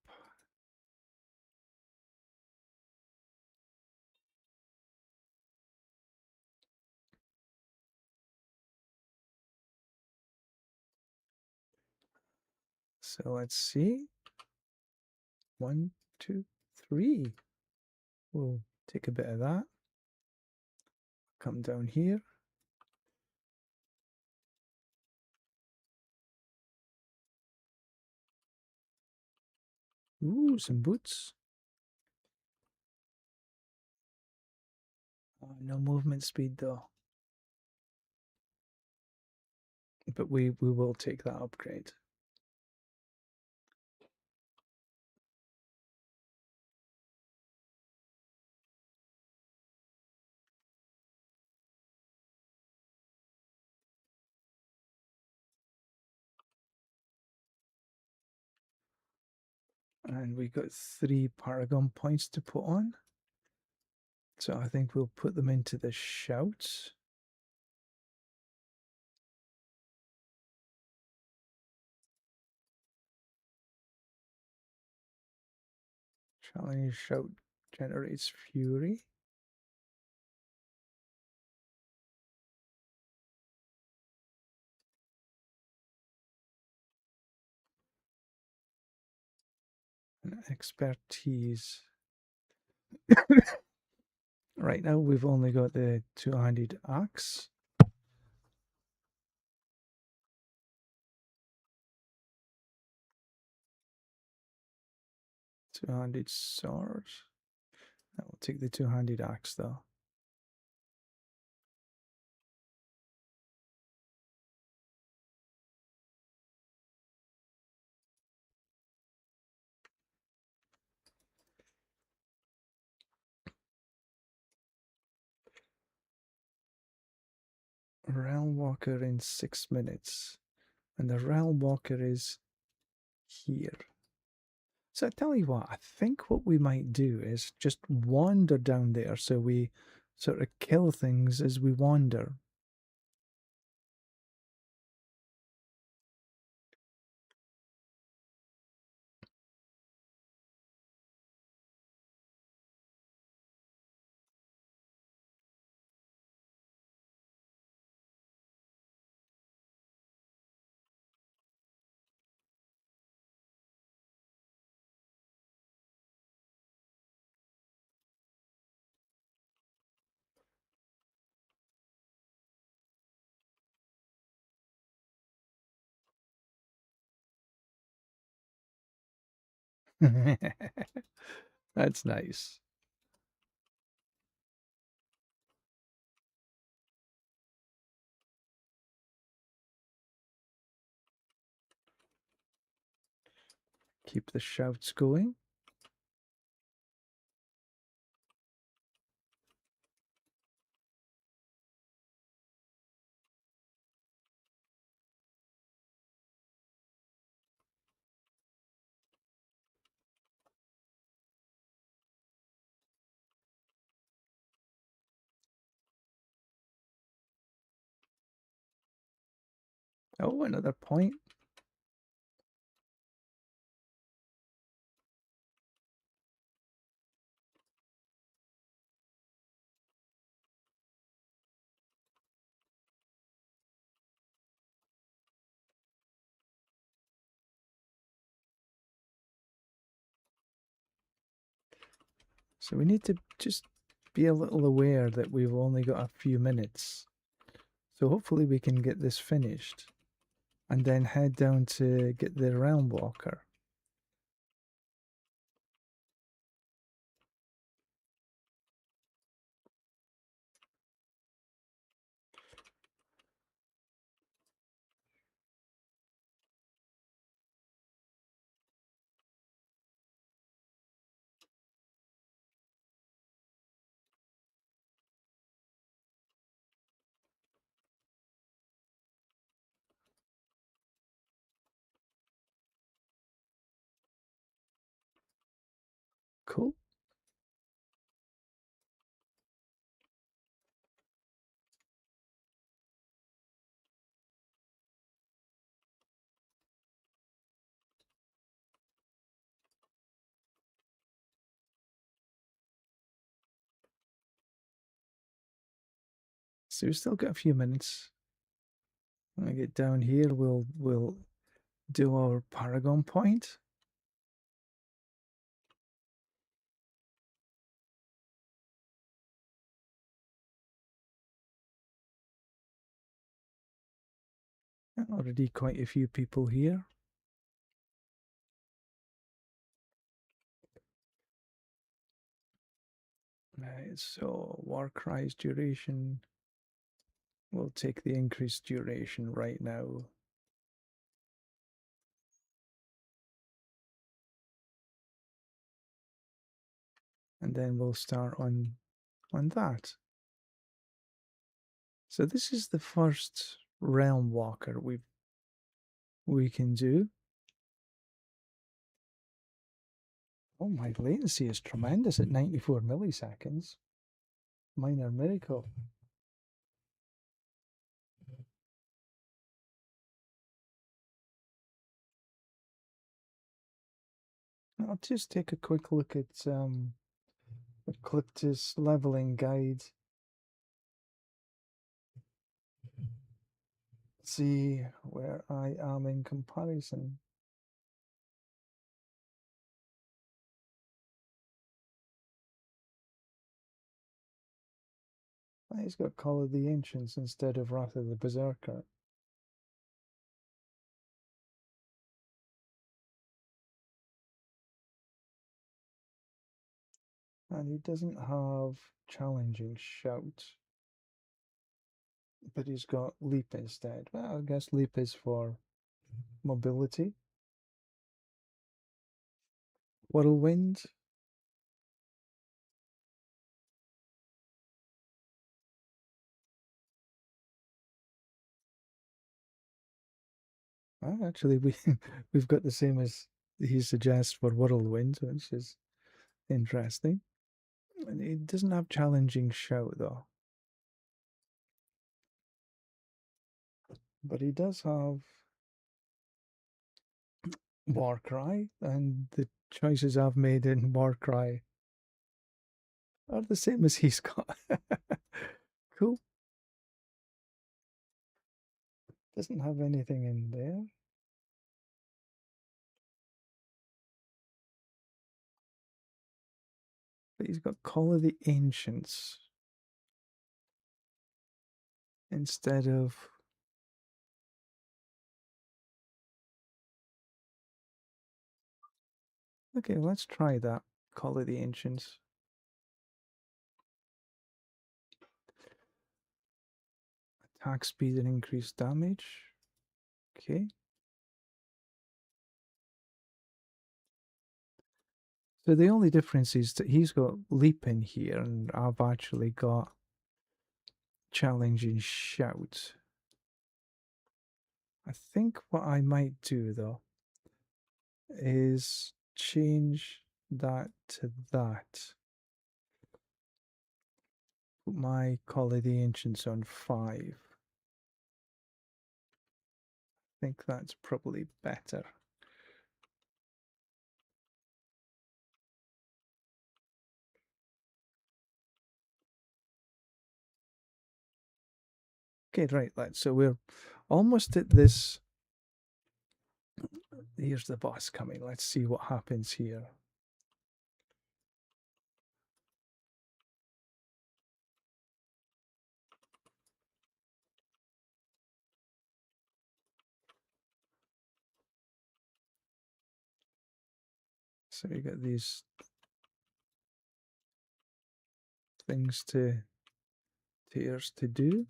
So let's see. 1, 2, 3. We'll take a bit of that. Come down here. Ooh, some boots. No movement speed though. But we will take that upgrade. And we got 3 Paragon points to put on. So I think we'll put them into the shouts. Challenge shout generates fury. And expertise. Right now we've only got the two-handed axe. Two-handed sword. I will take the two-handed axe though. Realm Walker in 6 minutes. And the Realm Walker is here. So I tell you what, I think what we might do is just wander down there so we sort of kill things as we wander. That's nice. Keep the shouts going. Oh, another point. So we need to just be a little aware that we've only got a few minutes. So hopefully we can get this finished and then head down to get the Realm Walker. Cool. So we've still got a few minutes. When I get down here, we'll do our Paragon point. Already quite a few people here. Right, so Warcry's duration. We'll take the increased duration right now. And then we'll start on that. So this is the first realm walker we can do. Oh, my latency is tremendous at 94 milliseconds. Minor miracle. I'll just take a quick look at Ecliptus leveling guide. See where I am in comparison. He's got Call of the Ancients instead of Wrath of the Berserker. And he doesn't have Challenging Shout. But he's got Leap instead. Well, I guess Leap is for mobility. Whirlwind. Actually, we've got the same as he suggests for Whirlwind, which is interesting. And he doesn't have Challenging Shout though. But he does have Warcry, and the choices I've made in Warcry are the same as he's got. Cool. Doesn't have anything in there. But he's got Call of the Ancients instead of. Okay, let's try that. Call of the Ancients. Attack speed and increased damage. Okay. So the only difference is that he's got Leap in here, and I've actually got Challenging Shout. I think what I might do though is change that to that. Put my Call of the Ancients on 5. I think that's probably better. Okay, right, so we're almost at this. Here's the boss coming. Let's see what happens here. So you got these things to tiers to do.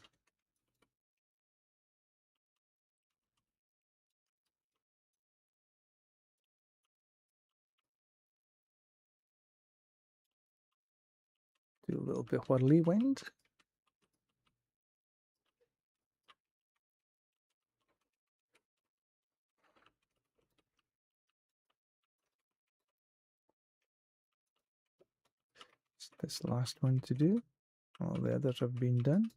Do a little bit whirly wind. It's this last one to do. All the others have been done.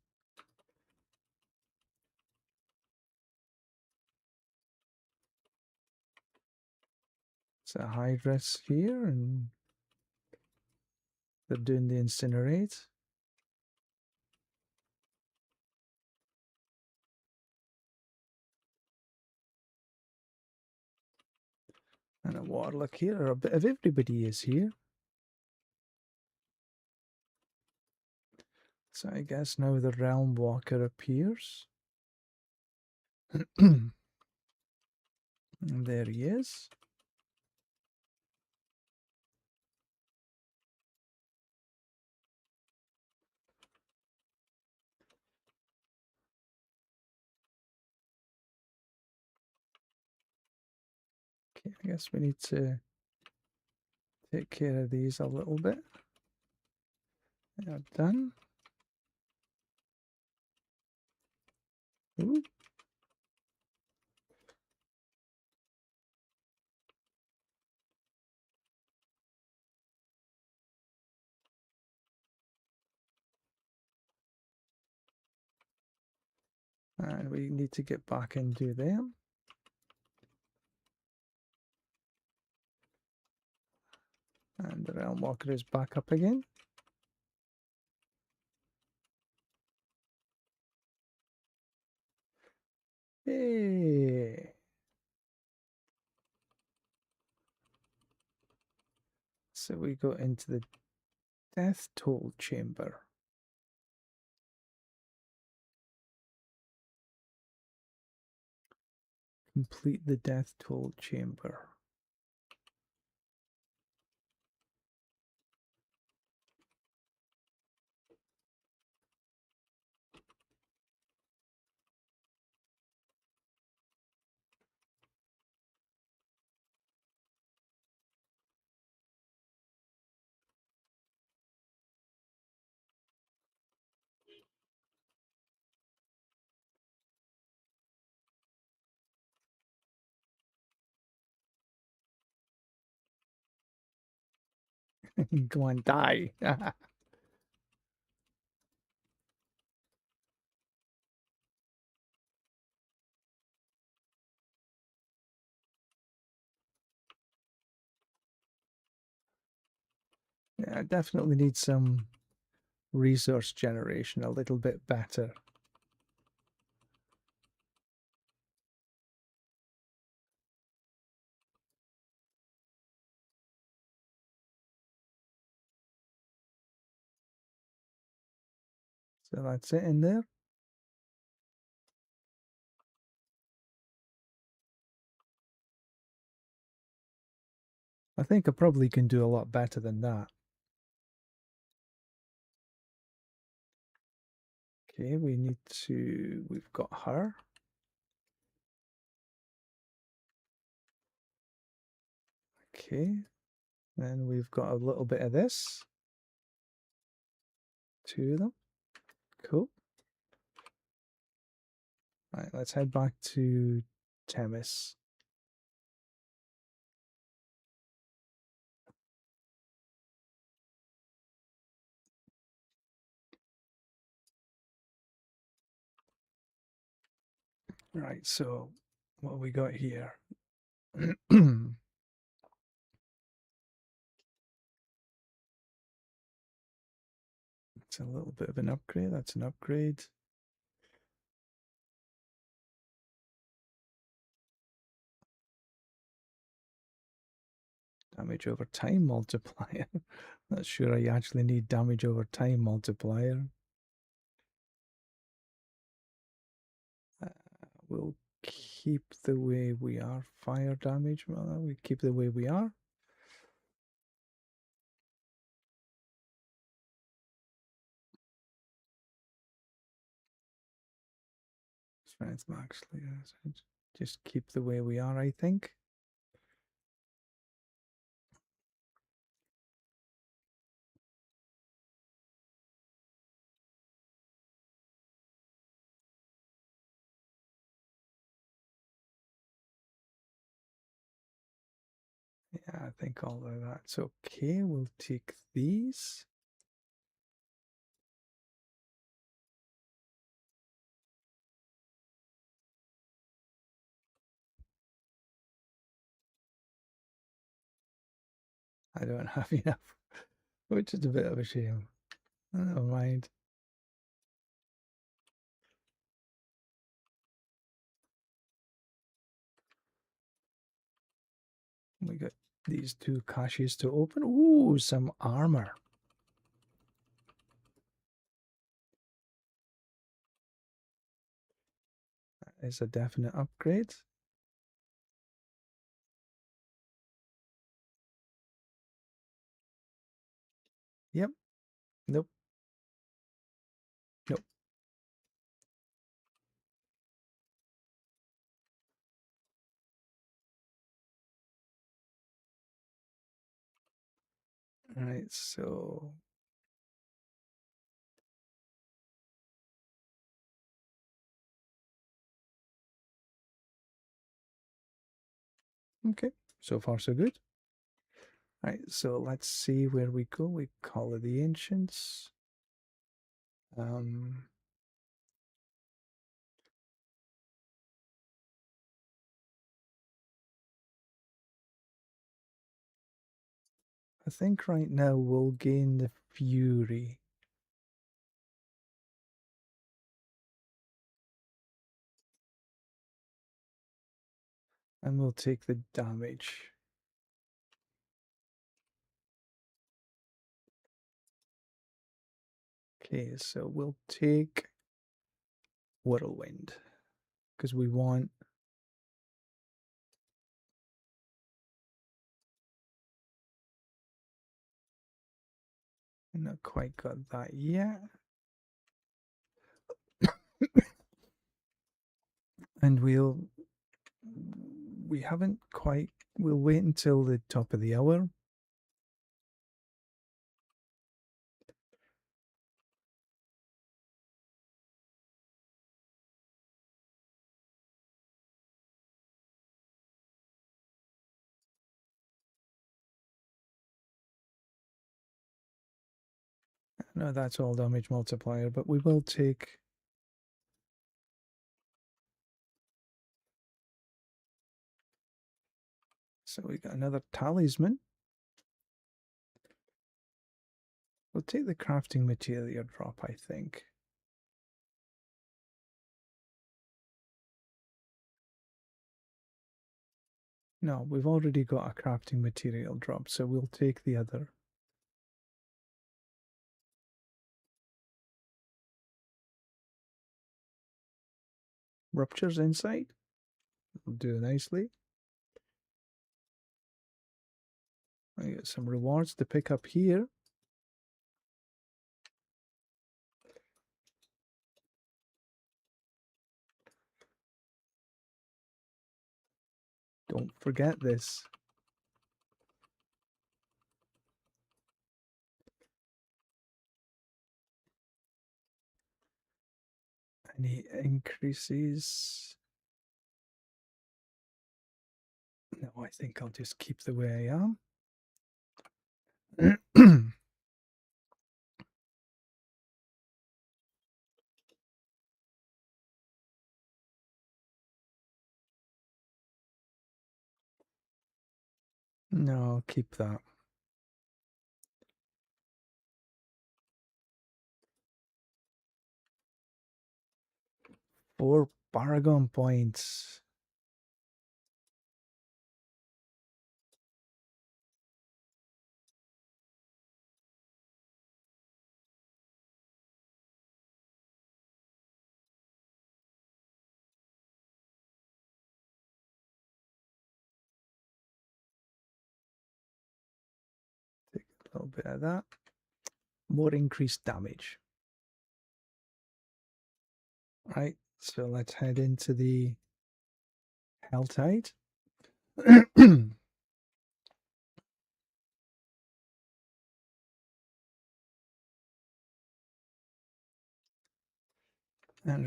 It's a Hydras here, and they're doing the incinerate. And a Warlock here. A bit of everybody is here. So I guess now the Realm Walker appears. And there he is. Okay, I guess we need to take care of these a little bit. They're done. Ooh. And we need to get back and do them. And the Realm Walker is back up again. Hey! So we go into the Death Toll Chamber. Complete the Death Toll Chamber. Go and die. Yeah, definitely need some resource generation a little bit better. So that's it in there. I think I probably can do a lot better than that. Okay, we've got her. Okay, then we've got a little bit of this. Two of them. Cool. Right, let's head back to Temis. Right, so what we got here? It's a little bit of an upgrade. That's an upgrade. Damage over time multiplier. Not sure I actually need damage over time multiplier. We'll keep the way we are. Fire damage, well, we keep the way we are. Strength max, just keep the way we are, I think. Yeah, I think all of that's okay. We'll take these. I don't have enough, which is a bit of a shame. Never mind. We got these two caches to open. Ooh, some armor. That is a definite upgrade. Yep. Nope. Nope. All right, so okay, so far so good. All right, so let's see where we go. We call it the Ancients. Um, I think right now we'll gain the Fury. And we'll take the damage. Okay, so we'll take Whirlwind because we want not quite got that yet. And we haven't quite, we'll wait until the top of the hour. No, that's all damage multiplier, but we will take. So we got another talisman. We'll take the crafting material drop, I think. No, we've already got a crafting material drop, so we'll take the other. Rupture's Insight. Will do nicely. I got some rewards to pick up here. Don't forget this. Any increases? No, I think I'll just keep the way I am. No, I'll keep that. 4 Paragon points. Take a little bit of that. More increased damage. Right, so let's head into the Helltide. And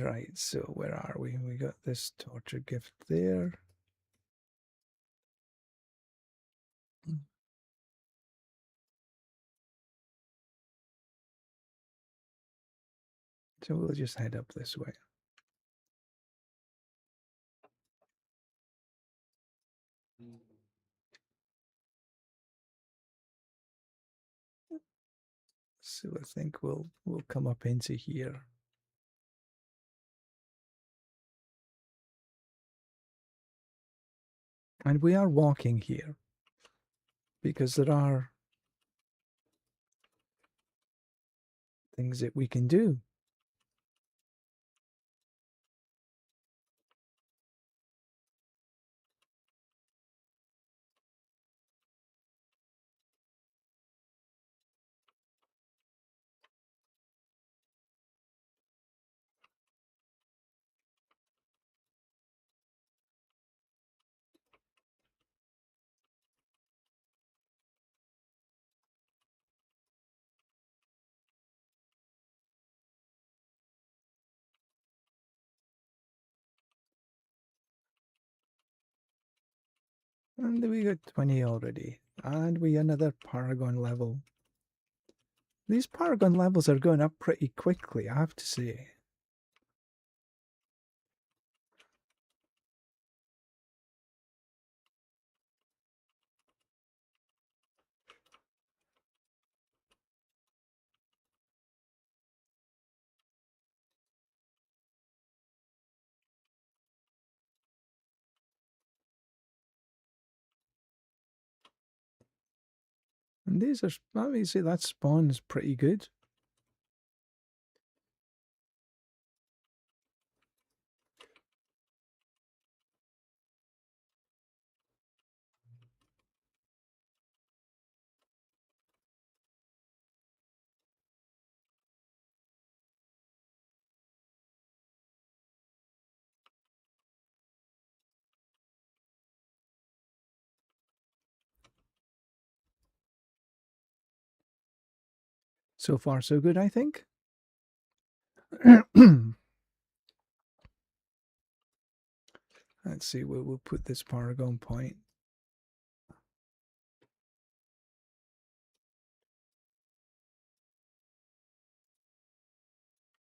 right, so where are we? We got this torture gift there. So we'll just head up this way. So I think we'll come up into here. And we are walking here. because there are things that we can do. And we got 20 already. And we another Paragon level. These Paragon levels are going up pretty quickly, I have to say. And these are, let me say, that spawn's pretty good. So far, so good, I think. Let's see where we'll put this Paragon point.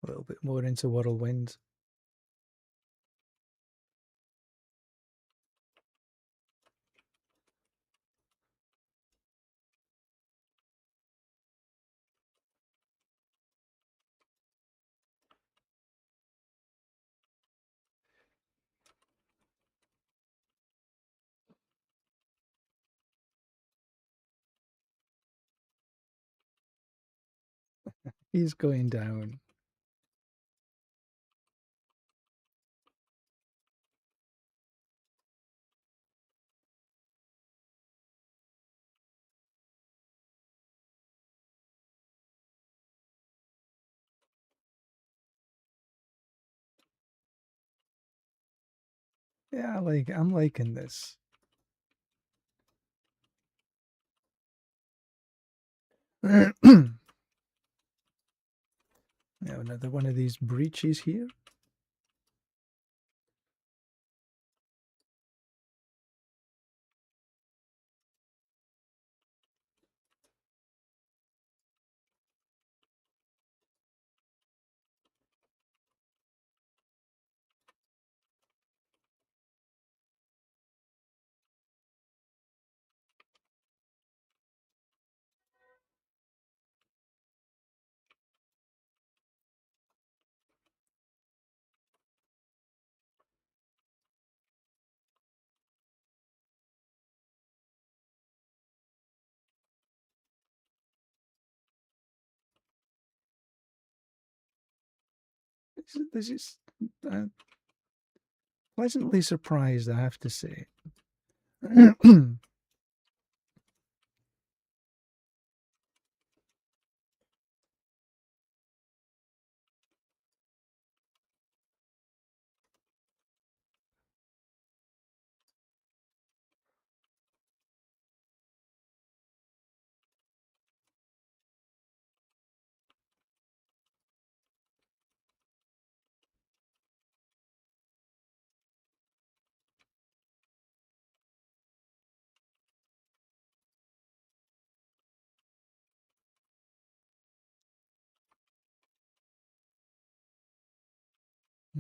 A little bit more into Whirlwind. He's going down. Yeah, I'm liking this. Now another one of these breaches here. This is pleasantly surprised, I have to say.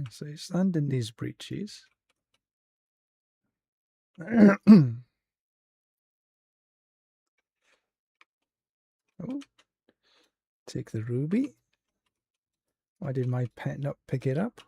So you stand in these breaches. Oh, take the ruby. Why did my pet not pick it up?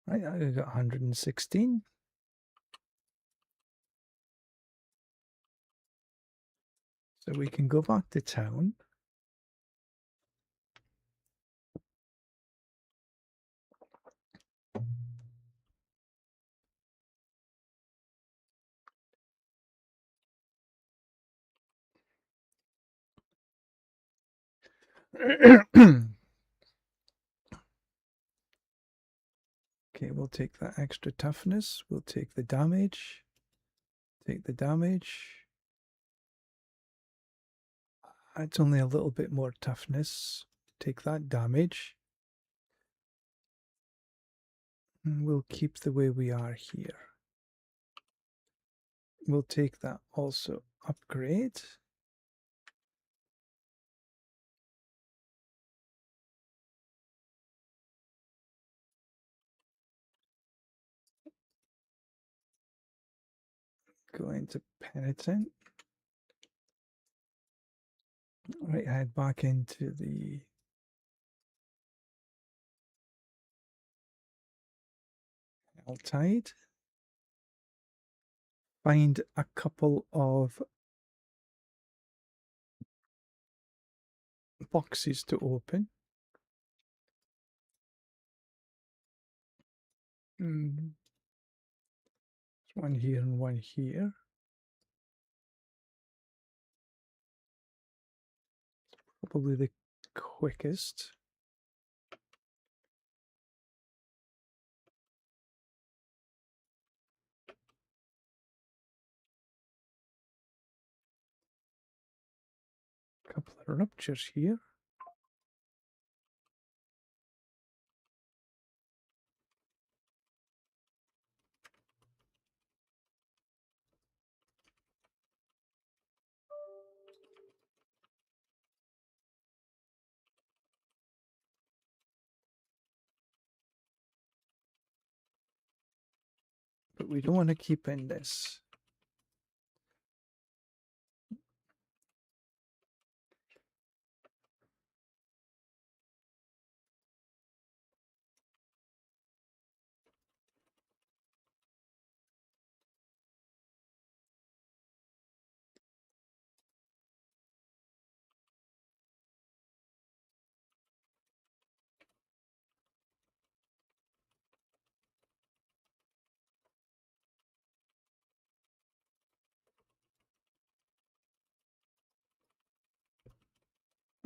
Right, I got 116. So we can go back to town. Okay, we'll take that extra toughness. We'll take the damage. Take the damage. It's only a little bit more toughness. Take that damage. And we'll keep the way we are here. We'll take that also. Upgrade. Go into Penitent. Right, head back into the Tide. Find a couple of boxes to open. There's one here and one here. Probably the quickest. Couple of ruptures here. But we don't want to keep in this.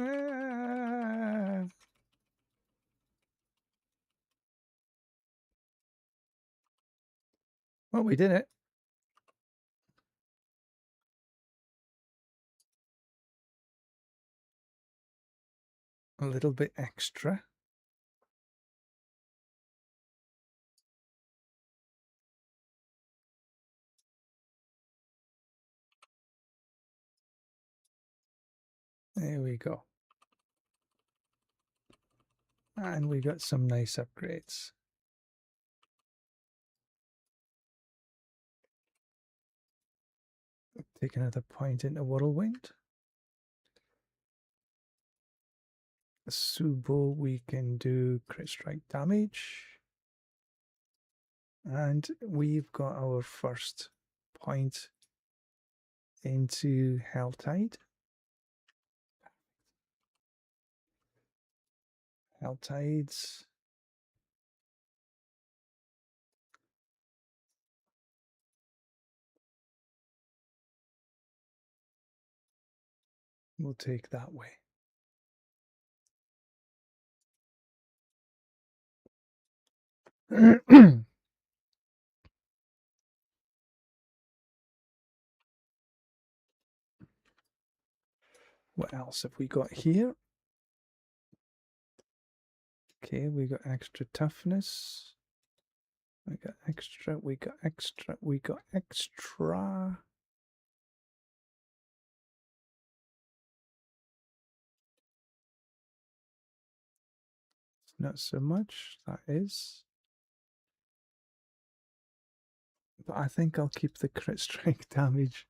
Ah. Well, we did it. A little bit extra. There we go. And we got some nice upgrades. Take another point into Whirlwind. Subo, we can do crit strike damage. And we've got our first point into Helltide. Helltides. We'll take that way. What else have we got here? Okay, we got extra toughness. We got extra, we got extra, we got extra. Not so much, that is. But I think I'll keep the crit strike damage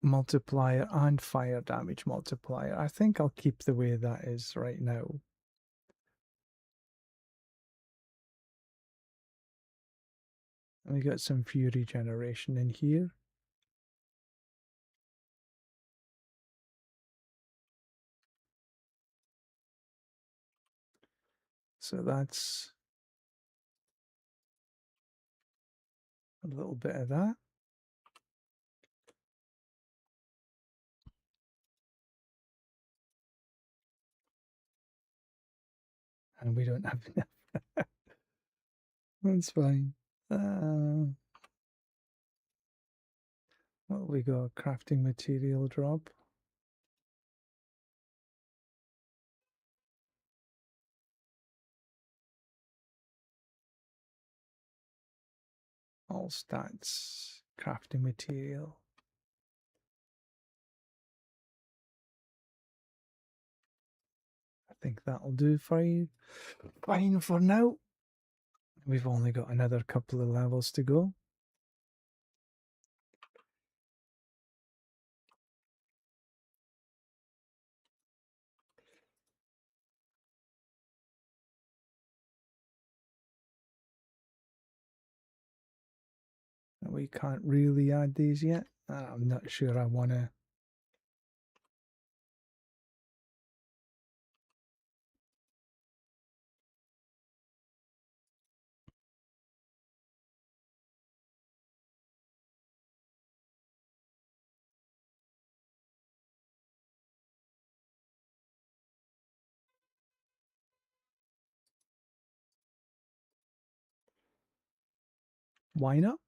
multiplier and fire damage multiplier. I think I'll keep the way that is right now. And we got some fury generation in here. So that's a little bit of that. And we don't have enough. That's fine. Well, we got a crafting material drop. All stats, crafting material. I think that'll do for you. Fine for now. We've only got another couple of levels to go. We can't really add these yet. I'm not sure I want to. Why not?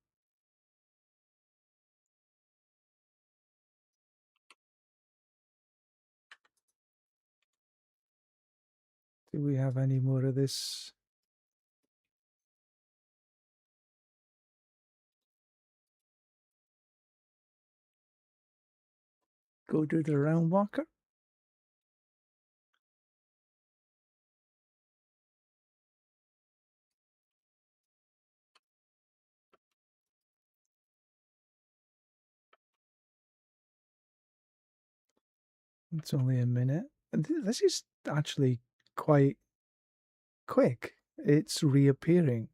Do we have any more of this? Go to the round walker. It's only a minute. This is actually quite quick. It's reappearing.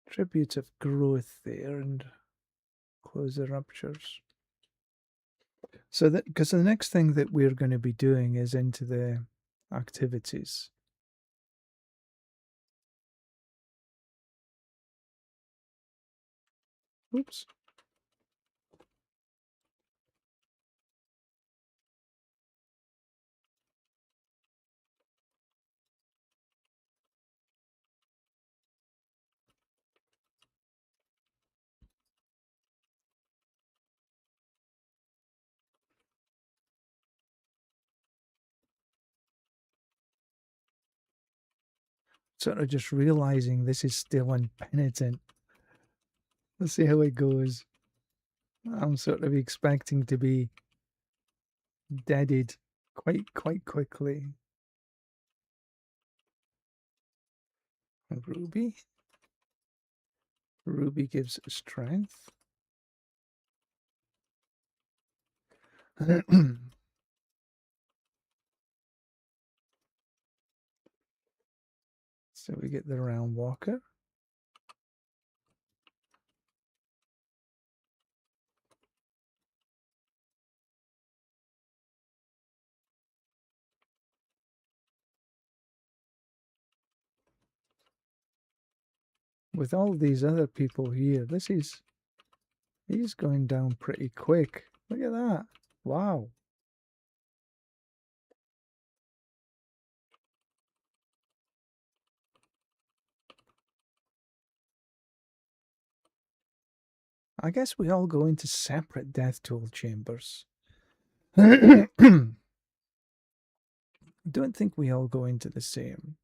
Tributes of growth there and close the ruptures. So that because the next thing that we're going to be doing is into the activities. Oops. Sort of just realizing this is still impenitent. Let's see how it goes. I'm sort of expecting to be deaded quite quickly. Ruby. Ruby gives strength. So we get the round walker. With all these other people here, he's going down pretty quick. Look at that. Wow. I guess we all go into separate death toll chambers. I don't think we all go into the same.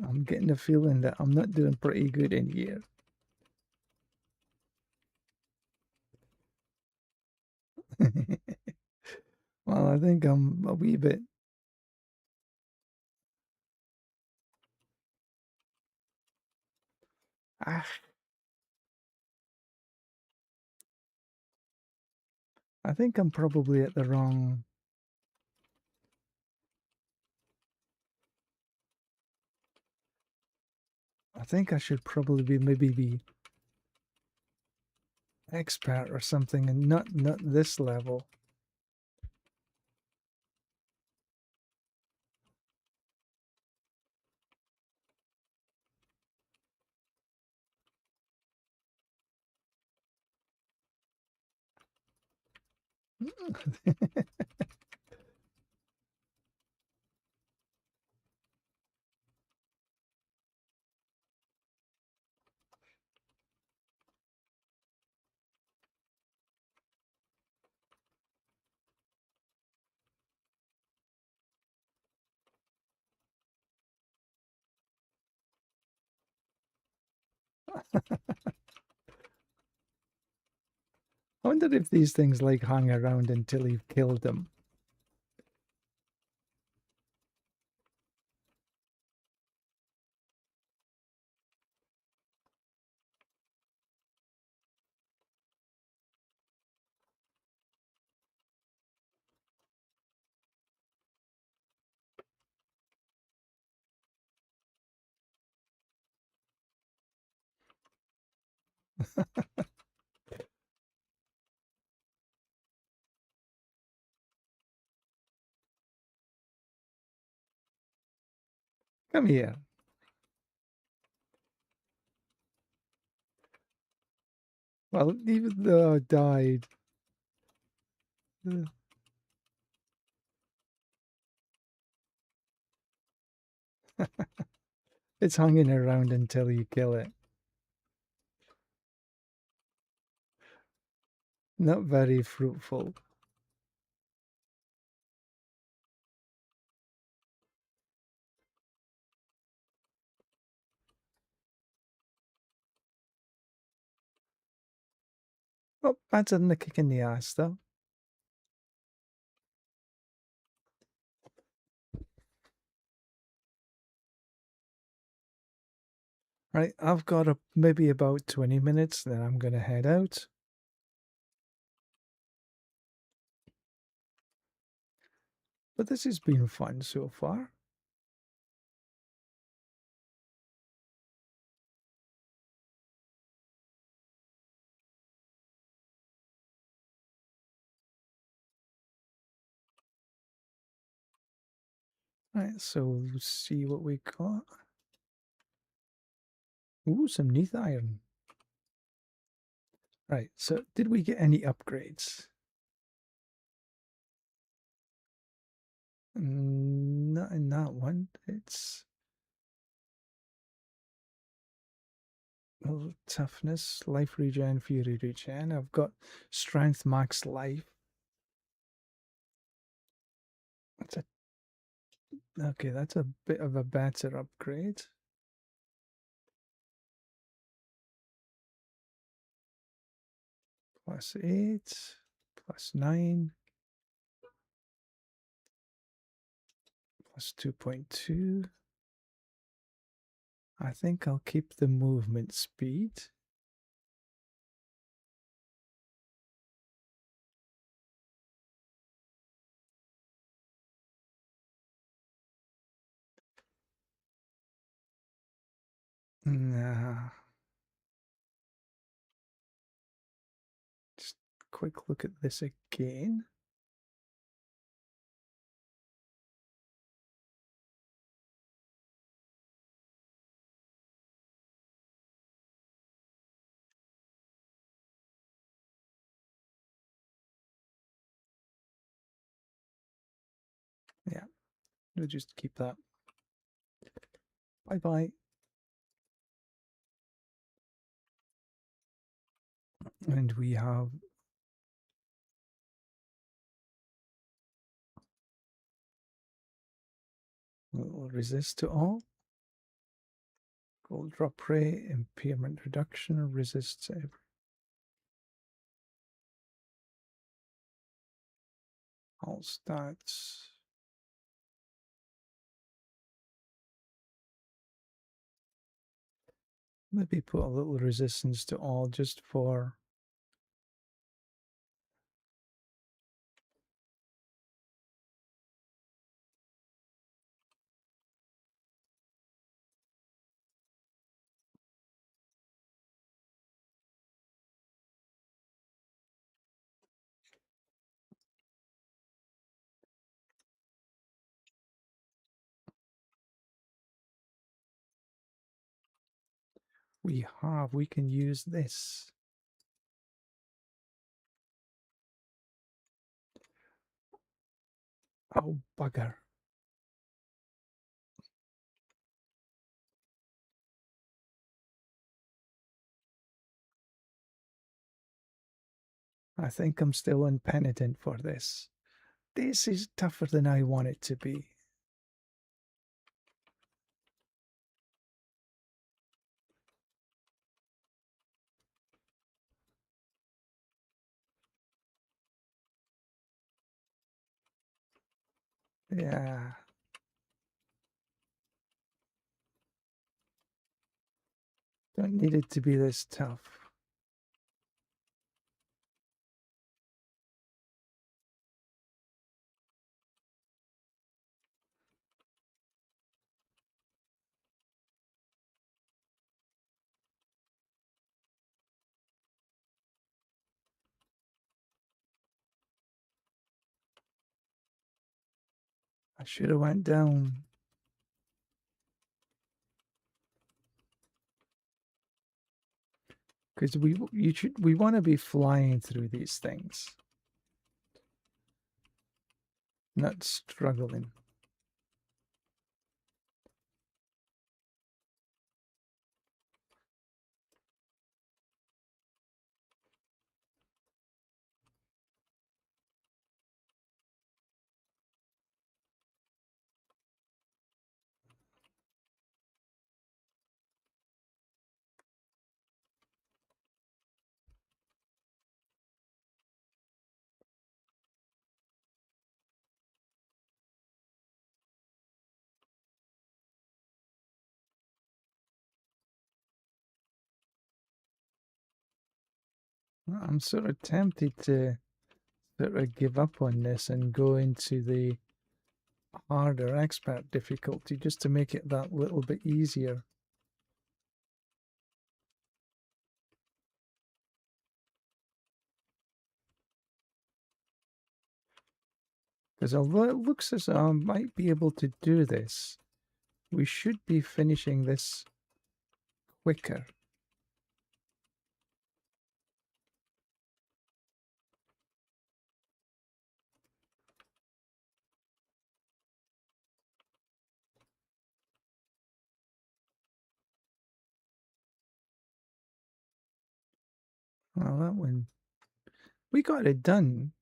I'm getting the feeling that I'm not doing pretty good in here. Well, I think I'm a wee bit. Ah, I think I'm probably at the wrong. I think I should probably be maybe be expert or something, and not this level. I wonder if these things like hang around until you've killed them. Come here. Well, even though I died. It's hanging around until you kill it. Not very fruitful. Oh, better than a kick in the ass, though. Right, I've got maybe about 20 minutes, then I'm going to head out. But this has been fun so far. Right, so we'll see what we got. Ooh, some neath iron. Right, so did we get any upgrades? Not in that one. It's toughness, life regen, fury regen. I've got strength max life. That's a okay. That's a bit of a better upgrade. +8, +9, +2.2. I think I'll keep the movement speed. Nah. Just quick look at this again. Yeah, we'll just keep that. Bye-bye. And we have little resist to all. Gold drop rate, impairment reduction, resists every. All stats. Maybe put a little resistance to all just for. We can use this. Oh, bugger. I think I'm still impenitent for this. This is tougher than I want it to be. Yeah. Don't need it to be this tough. I should have went down. Because we want to be flying through these things, not struggling. I'm sort of tempted to sort of give up on this and go into the harder expert difficulty just to make it that little bit easier. Because although it looks as though I might be able to do this, we should be finishing this quicker. Well, that one, we got it done.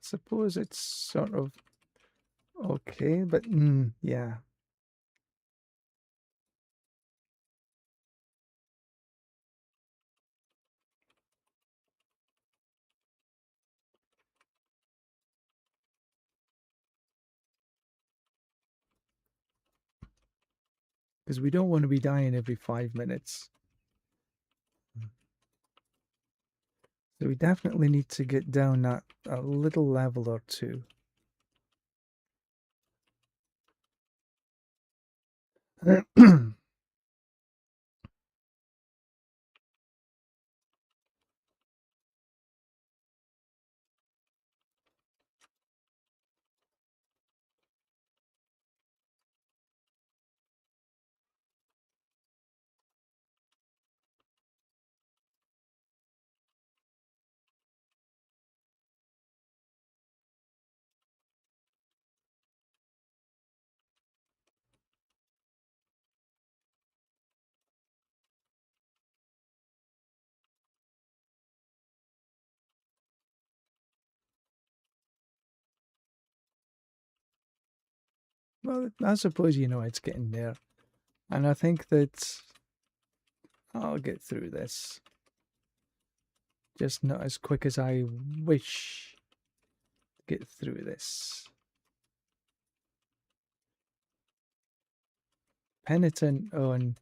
I suppose it's sort of okay, but yeah. Because we don't want to be dying every 5 minutes. So we definitely need to get down that a little level or two. Well, I suppose it's getting there. And I think that I'll get through this. Just not as quick as I wish to get through this. Penitent on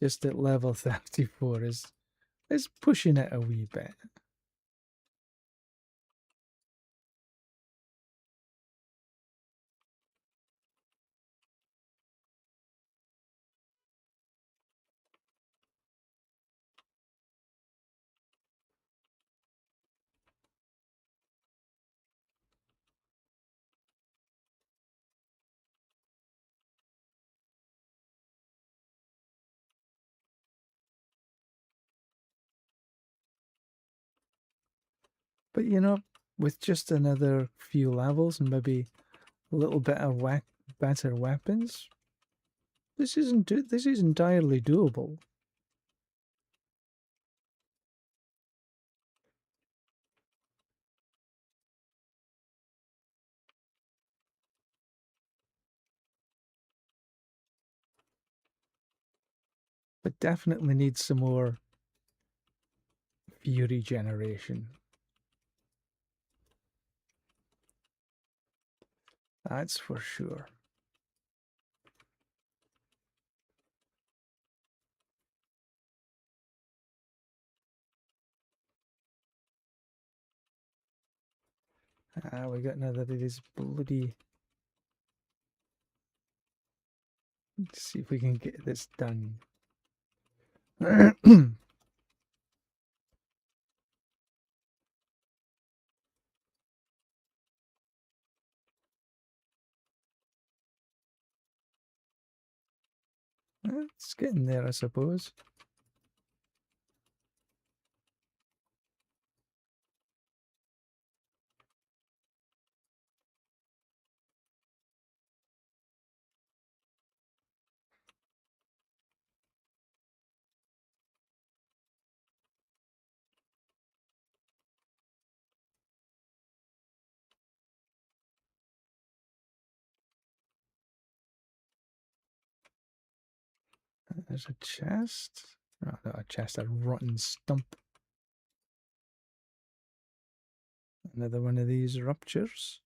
just at level 34 is pushing it a wee bit. But with just another few levels and maybe a little bit of better weapons, this is entirely doable. But definitely needs some more fury generation. That's for sure. We got another of these bloody. Let's see if we can get this done. It's getting there, I suppose. There's a chest. Oh, not a chest, a rotten stump. Another one of these ruptures.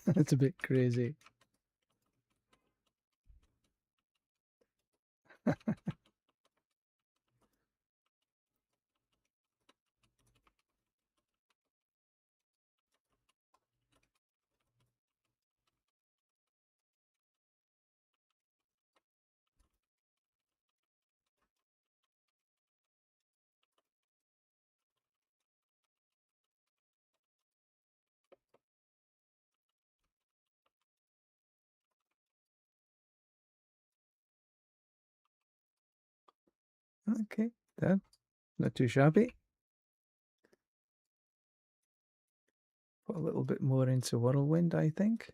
It's a bit crazy. Okay, that not too shabby. Put a little bit more into Whirlwind, I think.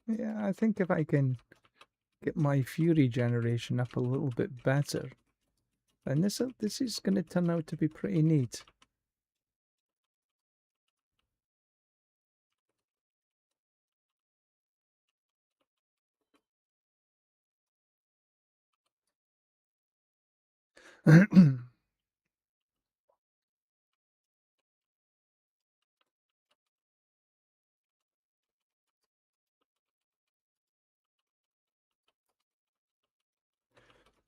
Yeah, I think if I can get my fury generation up a little bit better, then this is going to turn out to be pretty neat.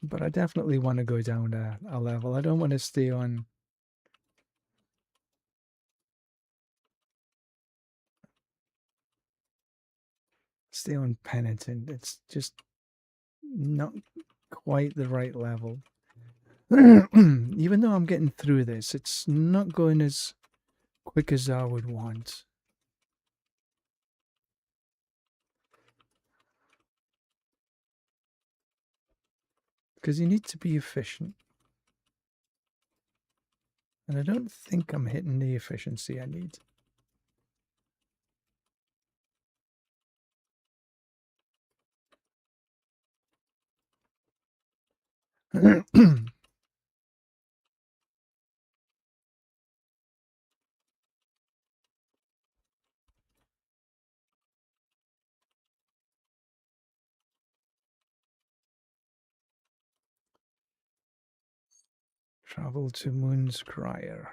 But I definitely want to go down a level. I don't want to stay on penitent. It's just not quite the right level. Even though I'm getting through this, it's not going as quick as I would want. Because you need to be efficient. And I don't think I'm hitting the efficiency I need. Travel to Moon's Crier.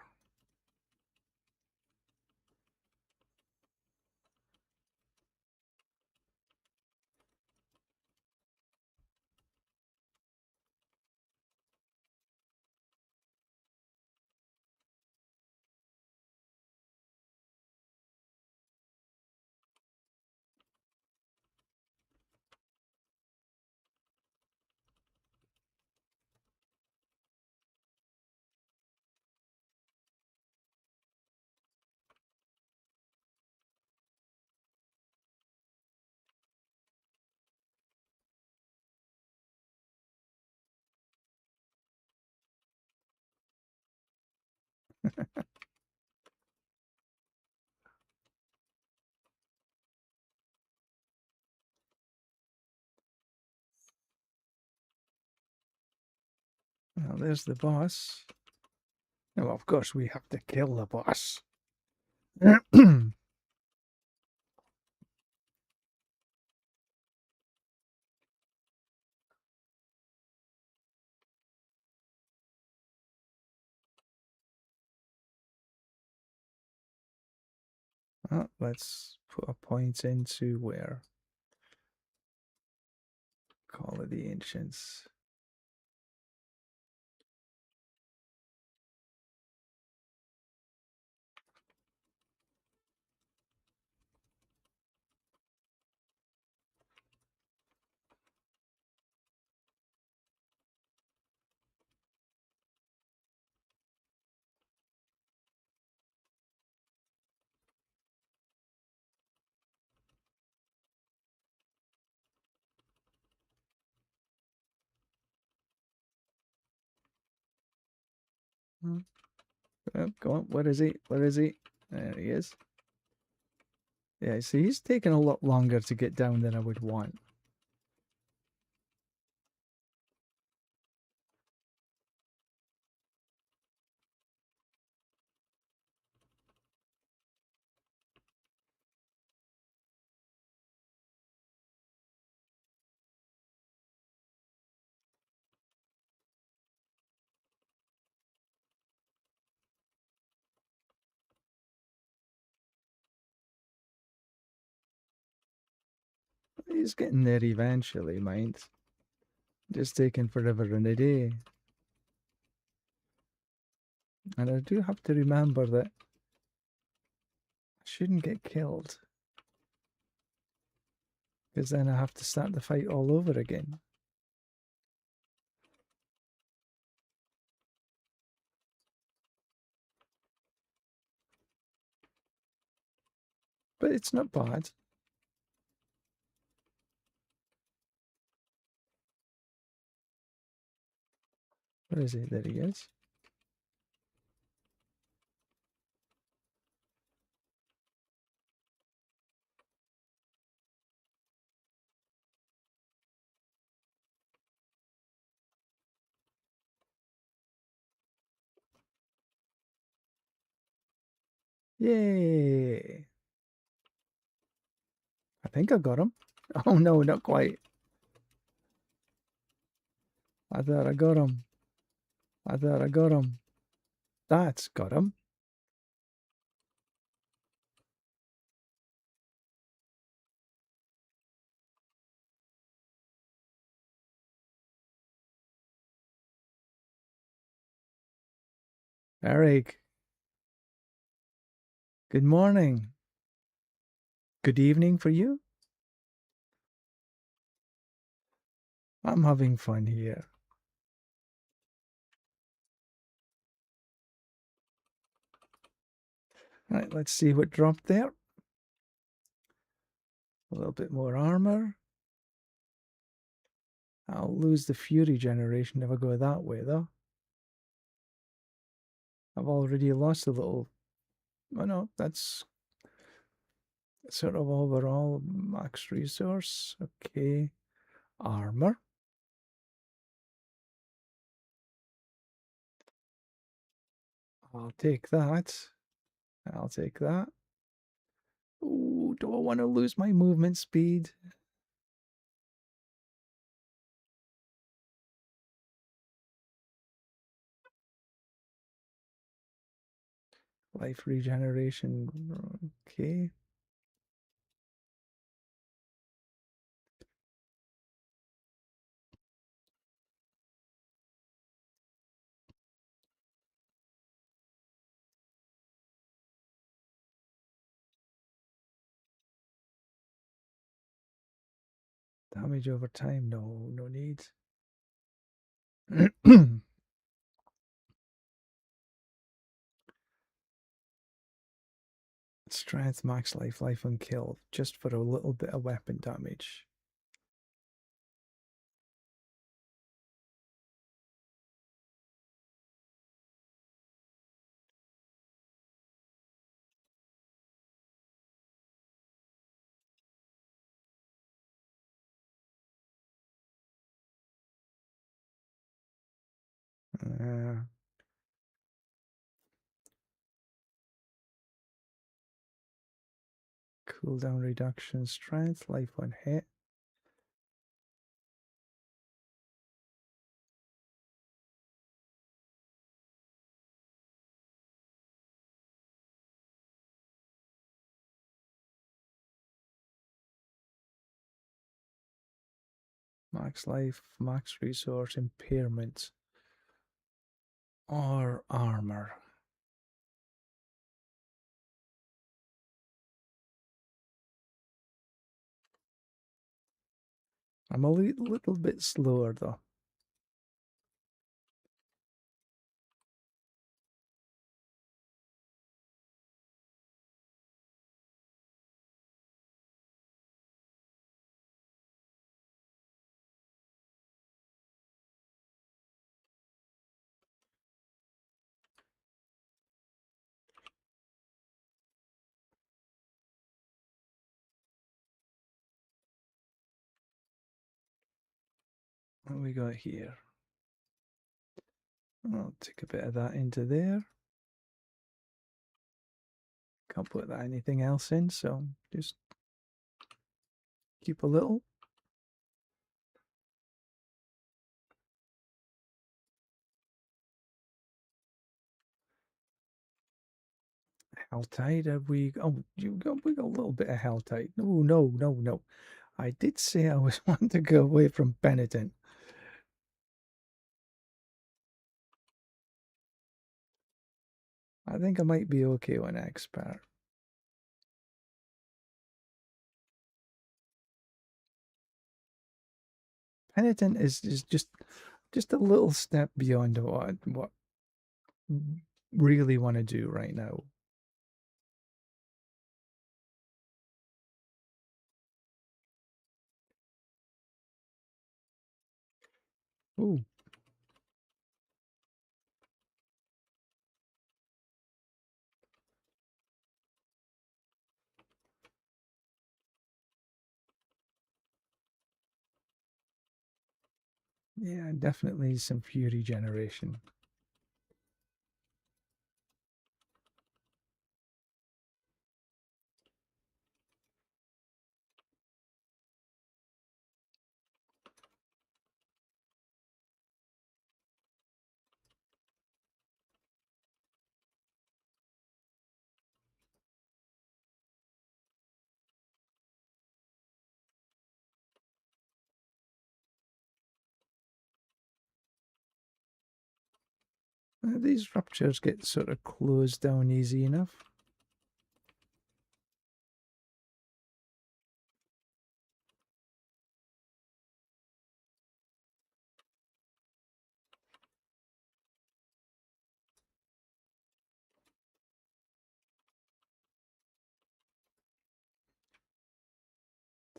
Well, there's the boss. Now, of course, we have to kill the boss. Well, let's put a point into where? Call of the Ancients. Oh, go on. What is he? What is he? There he is. Yeah, see, he's taking a lot longer to get down than I would want. He's getting there eventually, mind. Just taking forever and a day. And I do have to remember that I shouldn't get killed. Because then I have to start the fight all over again. But it's not bad. Where is he? There he is. Yay! I think I got him. Oh no, not quite. I thought I got him. I thought I got him. That's got him. Eric, good morning. Good evening for you. I'm having fun here. Right, let's see what dropped there. A little bit more armor. I'll lose the fury generation if I go that way, though. I've already lost a little. Oh no, that's sort of overall max resource. Okay, armor. I'll take that. I'll take that. Ooh, do I want to lose my movement speed? Life regeneration. Okay. Damage over time. No, no need. Strength, max life, life unkilled. Just for a little bit of weapon damage. Uh, cooldown reduction, strength, life on hit. Max life, max resource, impairment, or armor. I'm a little bit slower though. What we got here? I'll take a bit of that into there. Can't put that anything else in, so just keep a little. Helltide, have we? Oh, we got a little bit of Helltide. No, no, no, no. I did say I was wanting to go away from Penitent. I think I might be okay on Expert. Penitent is just a little step beyond what really want to do right now. Ooh. Yeah, definitely some fury generation. These ruptures get sort of closed down easy enough.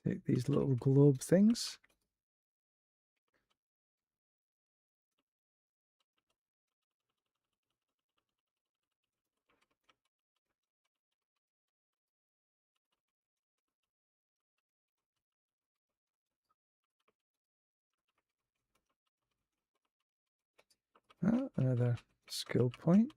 Take these little globe things. Another skill point.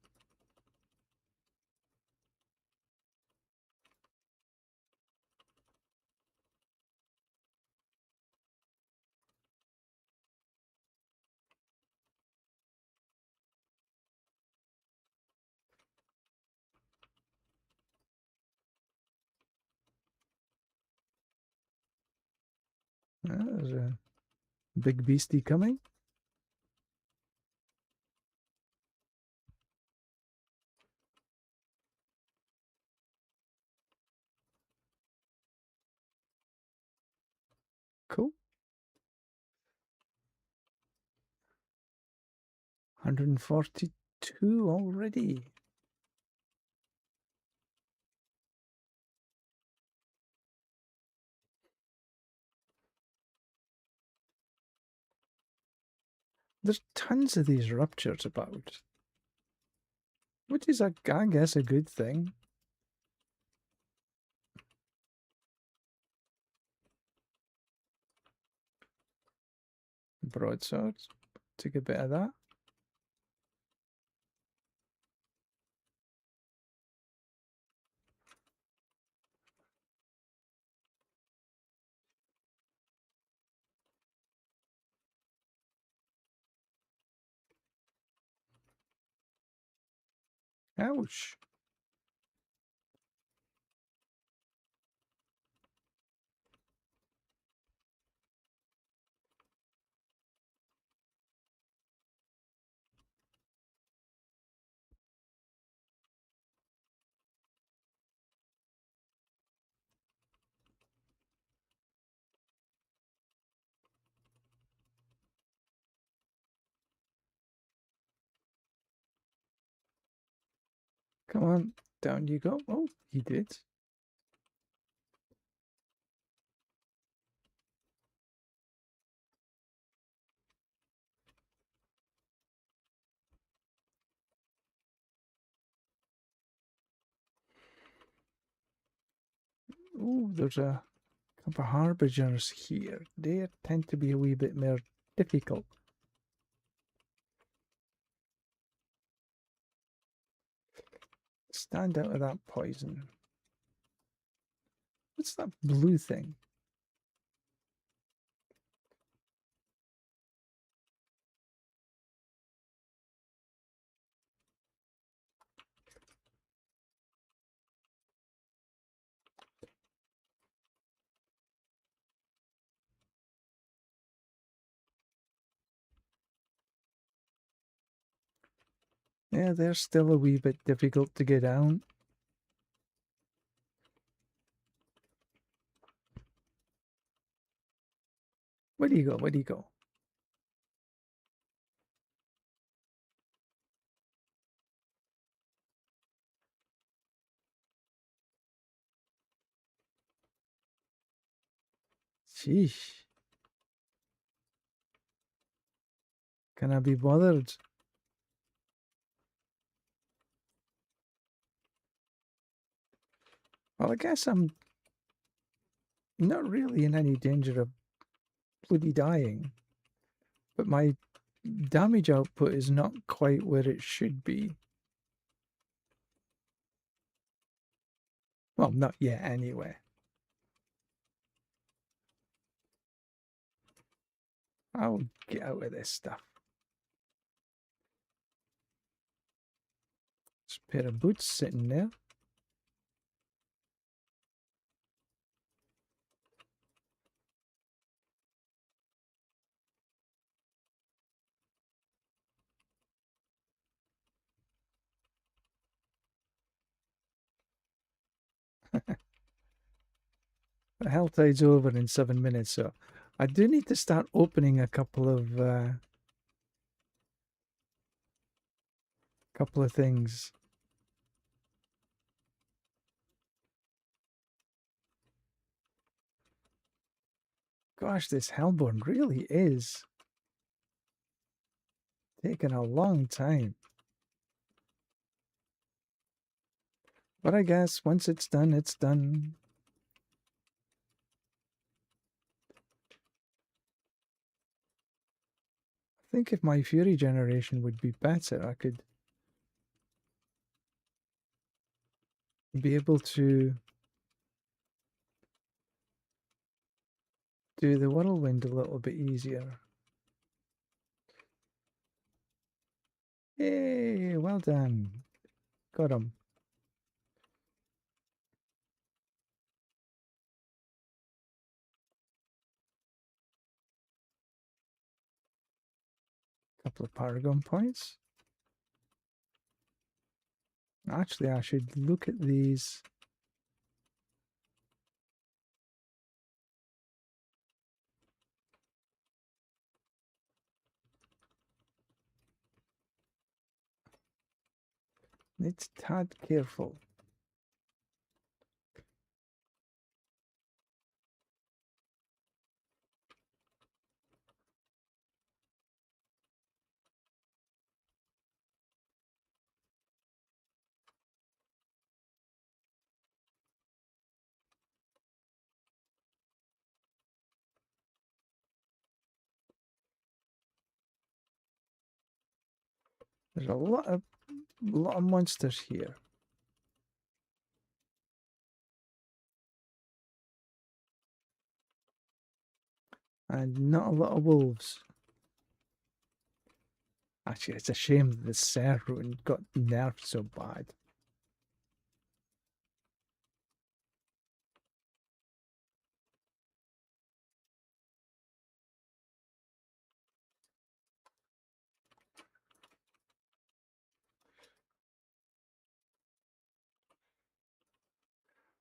There's a big beastie coming. Cool. 142 already. There's tons of these ruptures about, which is, I guess, a good thing. Broadswords. Take a bit of that. Ouch. Come on, down you go. Oh, he did. Oh, there's a couple of harbingers here. They tend to be a wee bit more difficult. Stand out of that poison. What's that blue thing? Yeah, they're still a wee bit difficult to get down. Where do you go? Where do you go? Sheesh. Can I be bothered? Well, I guess I'm not really in any danger of bloody dying. But my damage output is not quite where it should be. Well, not yet anyway. I'll get out of this stuff. There's a pair of boots sitting there. The hell tide's over in 7 minutes, so I do need to start opening a couple of things. Gosh, this Hellborn really is taking a long time. But I guess once it's done, it's done. I think if my Fury generation would be better, I could be able to do the Whirlwind a little bit easier. Yay, well done. Got him. Couple of Paragon points. Actually, I should look at these. It's tad careful. There's a lot of monsters here. And not a lot of wolves. Actually, it's a shame that the Sorcerer got nerfed so bad.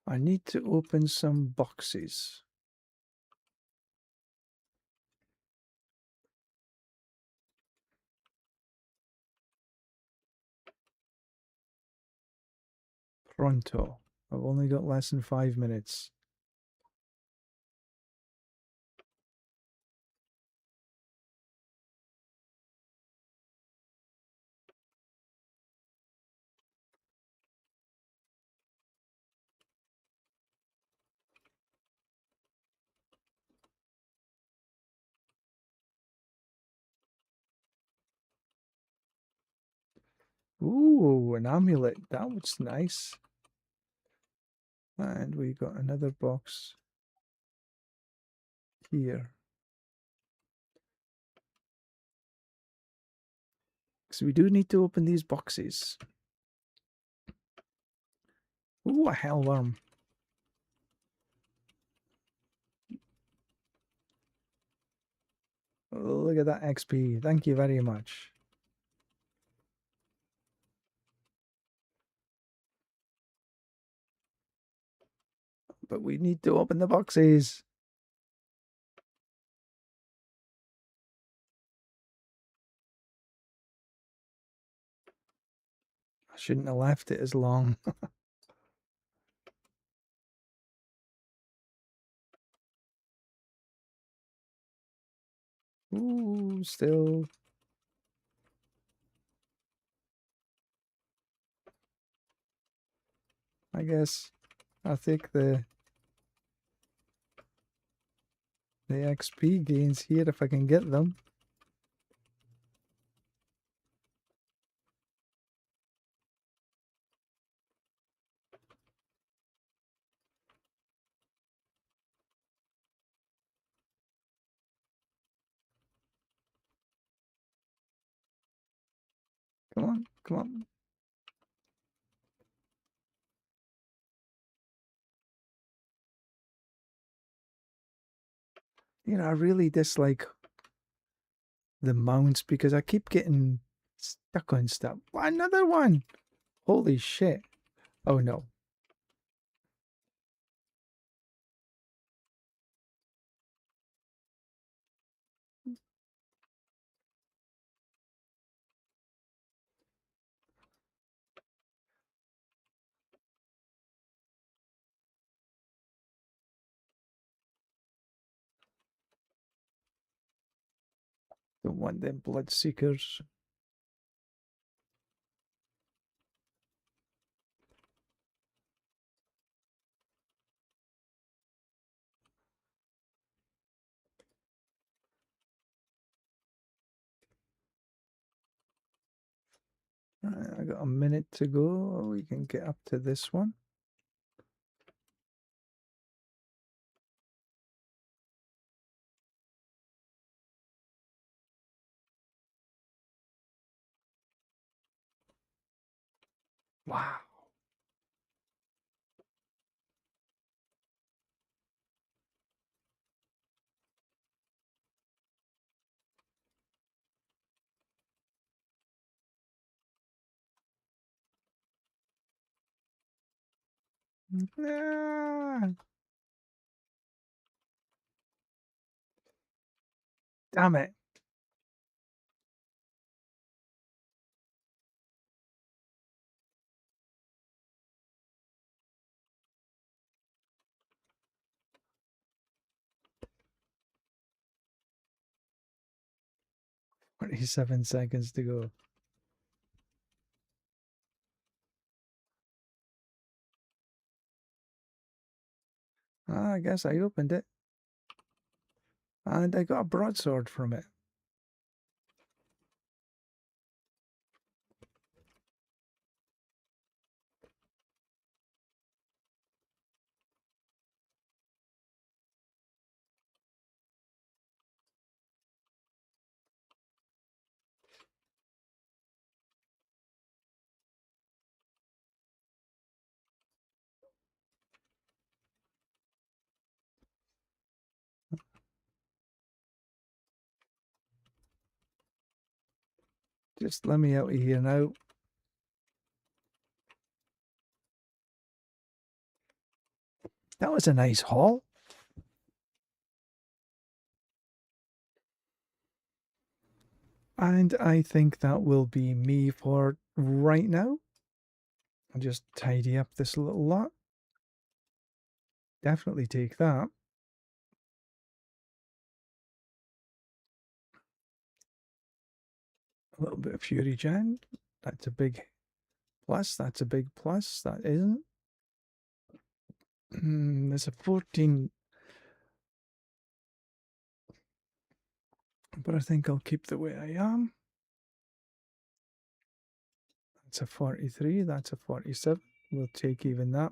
I need to open some boxes. Pronto. I've only got less than 5 minutes. Ooh, an amulet. That was nice. And we got another box here. So we do need to open these boxes. Ooh, a hellworm. Look at that XP. Thank you very much. But we need to open the boxes. I shouldn't have left it as long. Ooh, still. I guess I'll take the XP gains here if I can get them. Come on, come on. You know, I really dislike the mounts because I keep getting stuck on stuff. Another one! Holy shit. Oh no. Don't want them blood seekers. I got a minute to go. We can get up to this one. Wow. Ah, damn it. 27 seconds to go. I guess I opened it. And I got a broadsword from it. Just let me out of here now. That was a nice haul. And I think that will be me for right now. I'll just tidy up this little lot. Definitely take that. A little bit of Fury Gen. That's a big plus. That's a big plus. That isn't. There's a 14. But I think I'll keep the way I am. That's a 43. That's a 47. We'll take even that.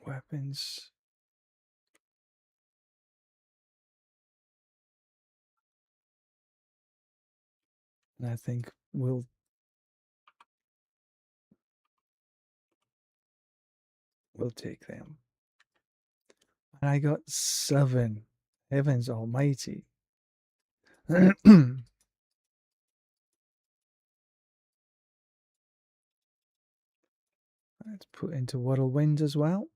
Weapons. And I think we'll take them. And I got 7. Heavens almighty. Let's put into Whirlwind as well.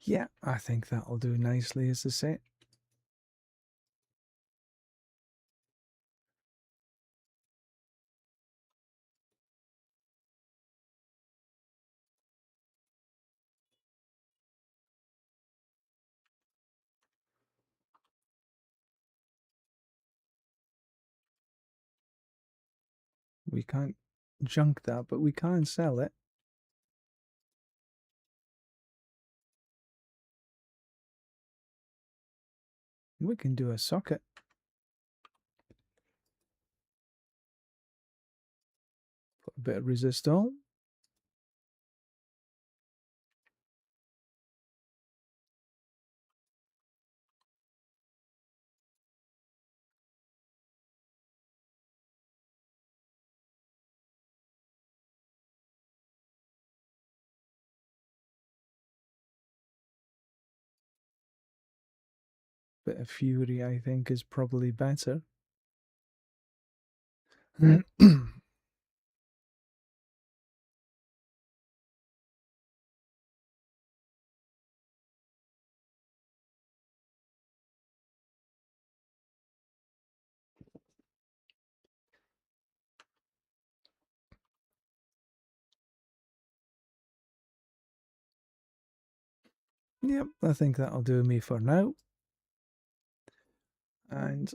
Yeah, I think that'll do nicely as a set. We can't junk that, but we can sell it. We can do a socket. Put a bit of resist all. Bit of fury, I think, is probably better. Yep, I think that'll do me for now. And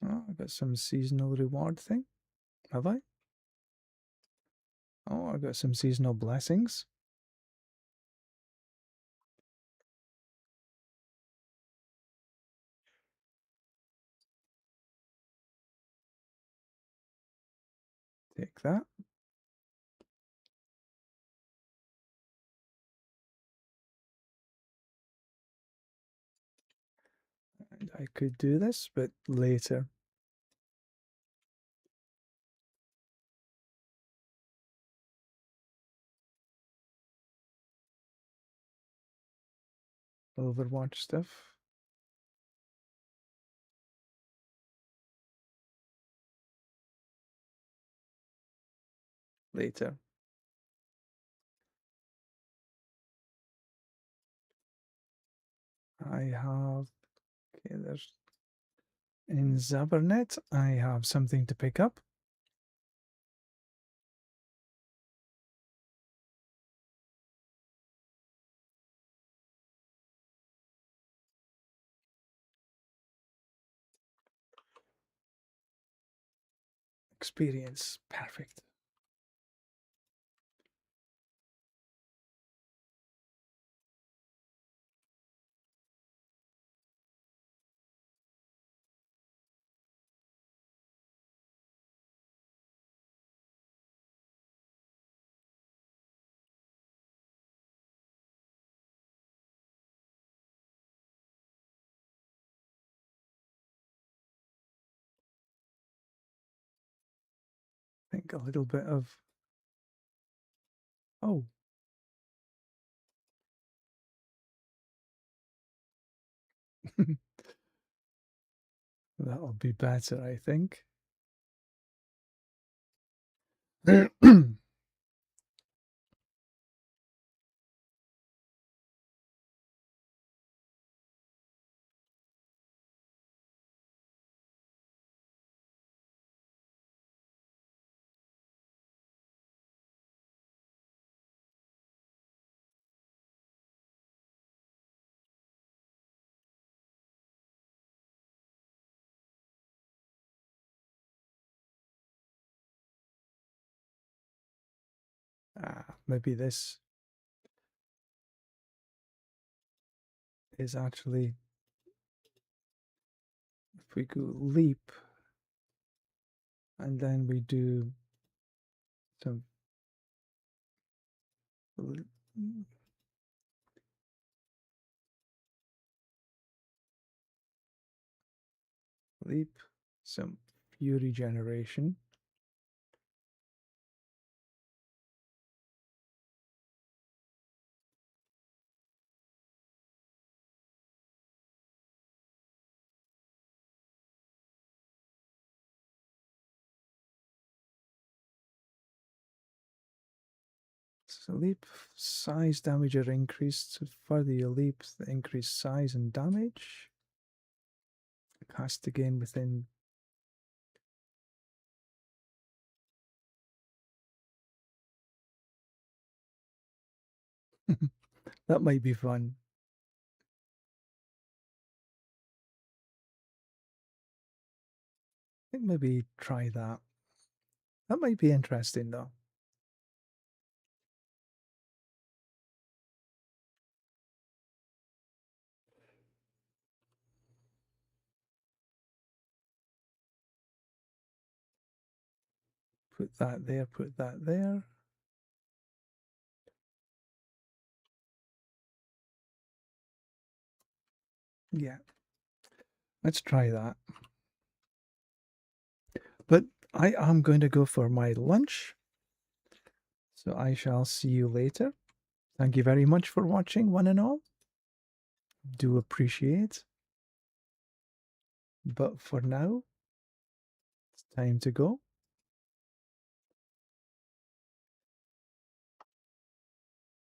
oh, I got some seasonal reward thing. Have I? Oh, I got some seasonal blessings. Take that. And I could do this, but later. Overwatch stuff. Later. I have... Okay, there's... In Zabernet, I have something to pick up. Experience. Perfect. I think a little bit of... Oh. That'll be better, I think. Maybe this is actually... If we go leap, and then we do some leap, some fury generation. So leap size damage are increased. Further you leap, the increased size and damage. Cast again within... That might be fun. I think maybe try that. That might be interesting though. Put that there, put that there. Yeah. Let's try that. But I am going to go for my lunch. So I shall see you later. Thank you very much for watching, one and all. Do appreciate. But for now, it's time to go.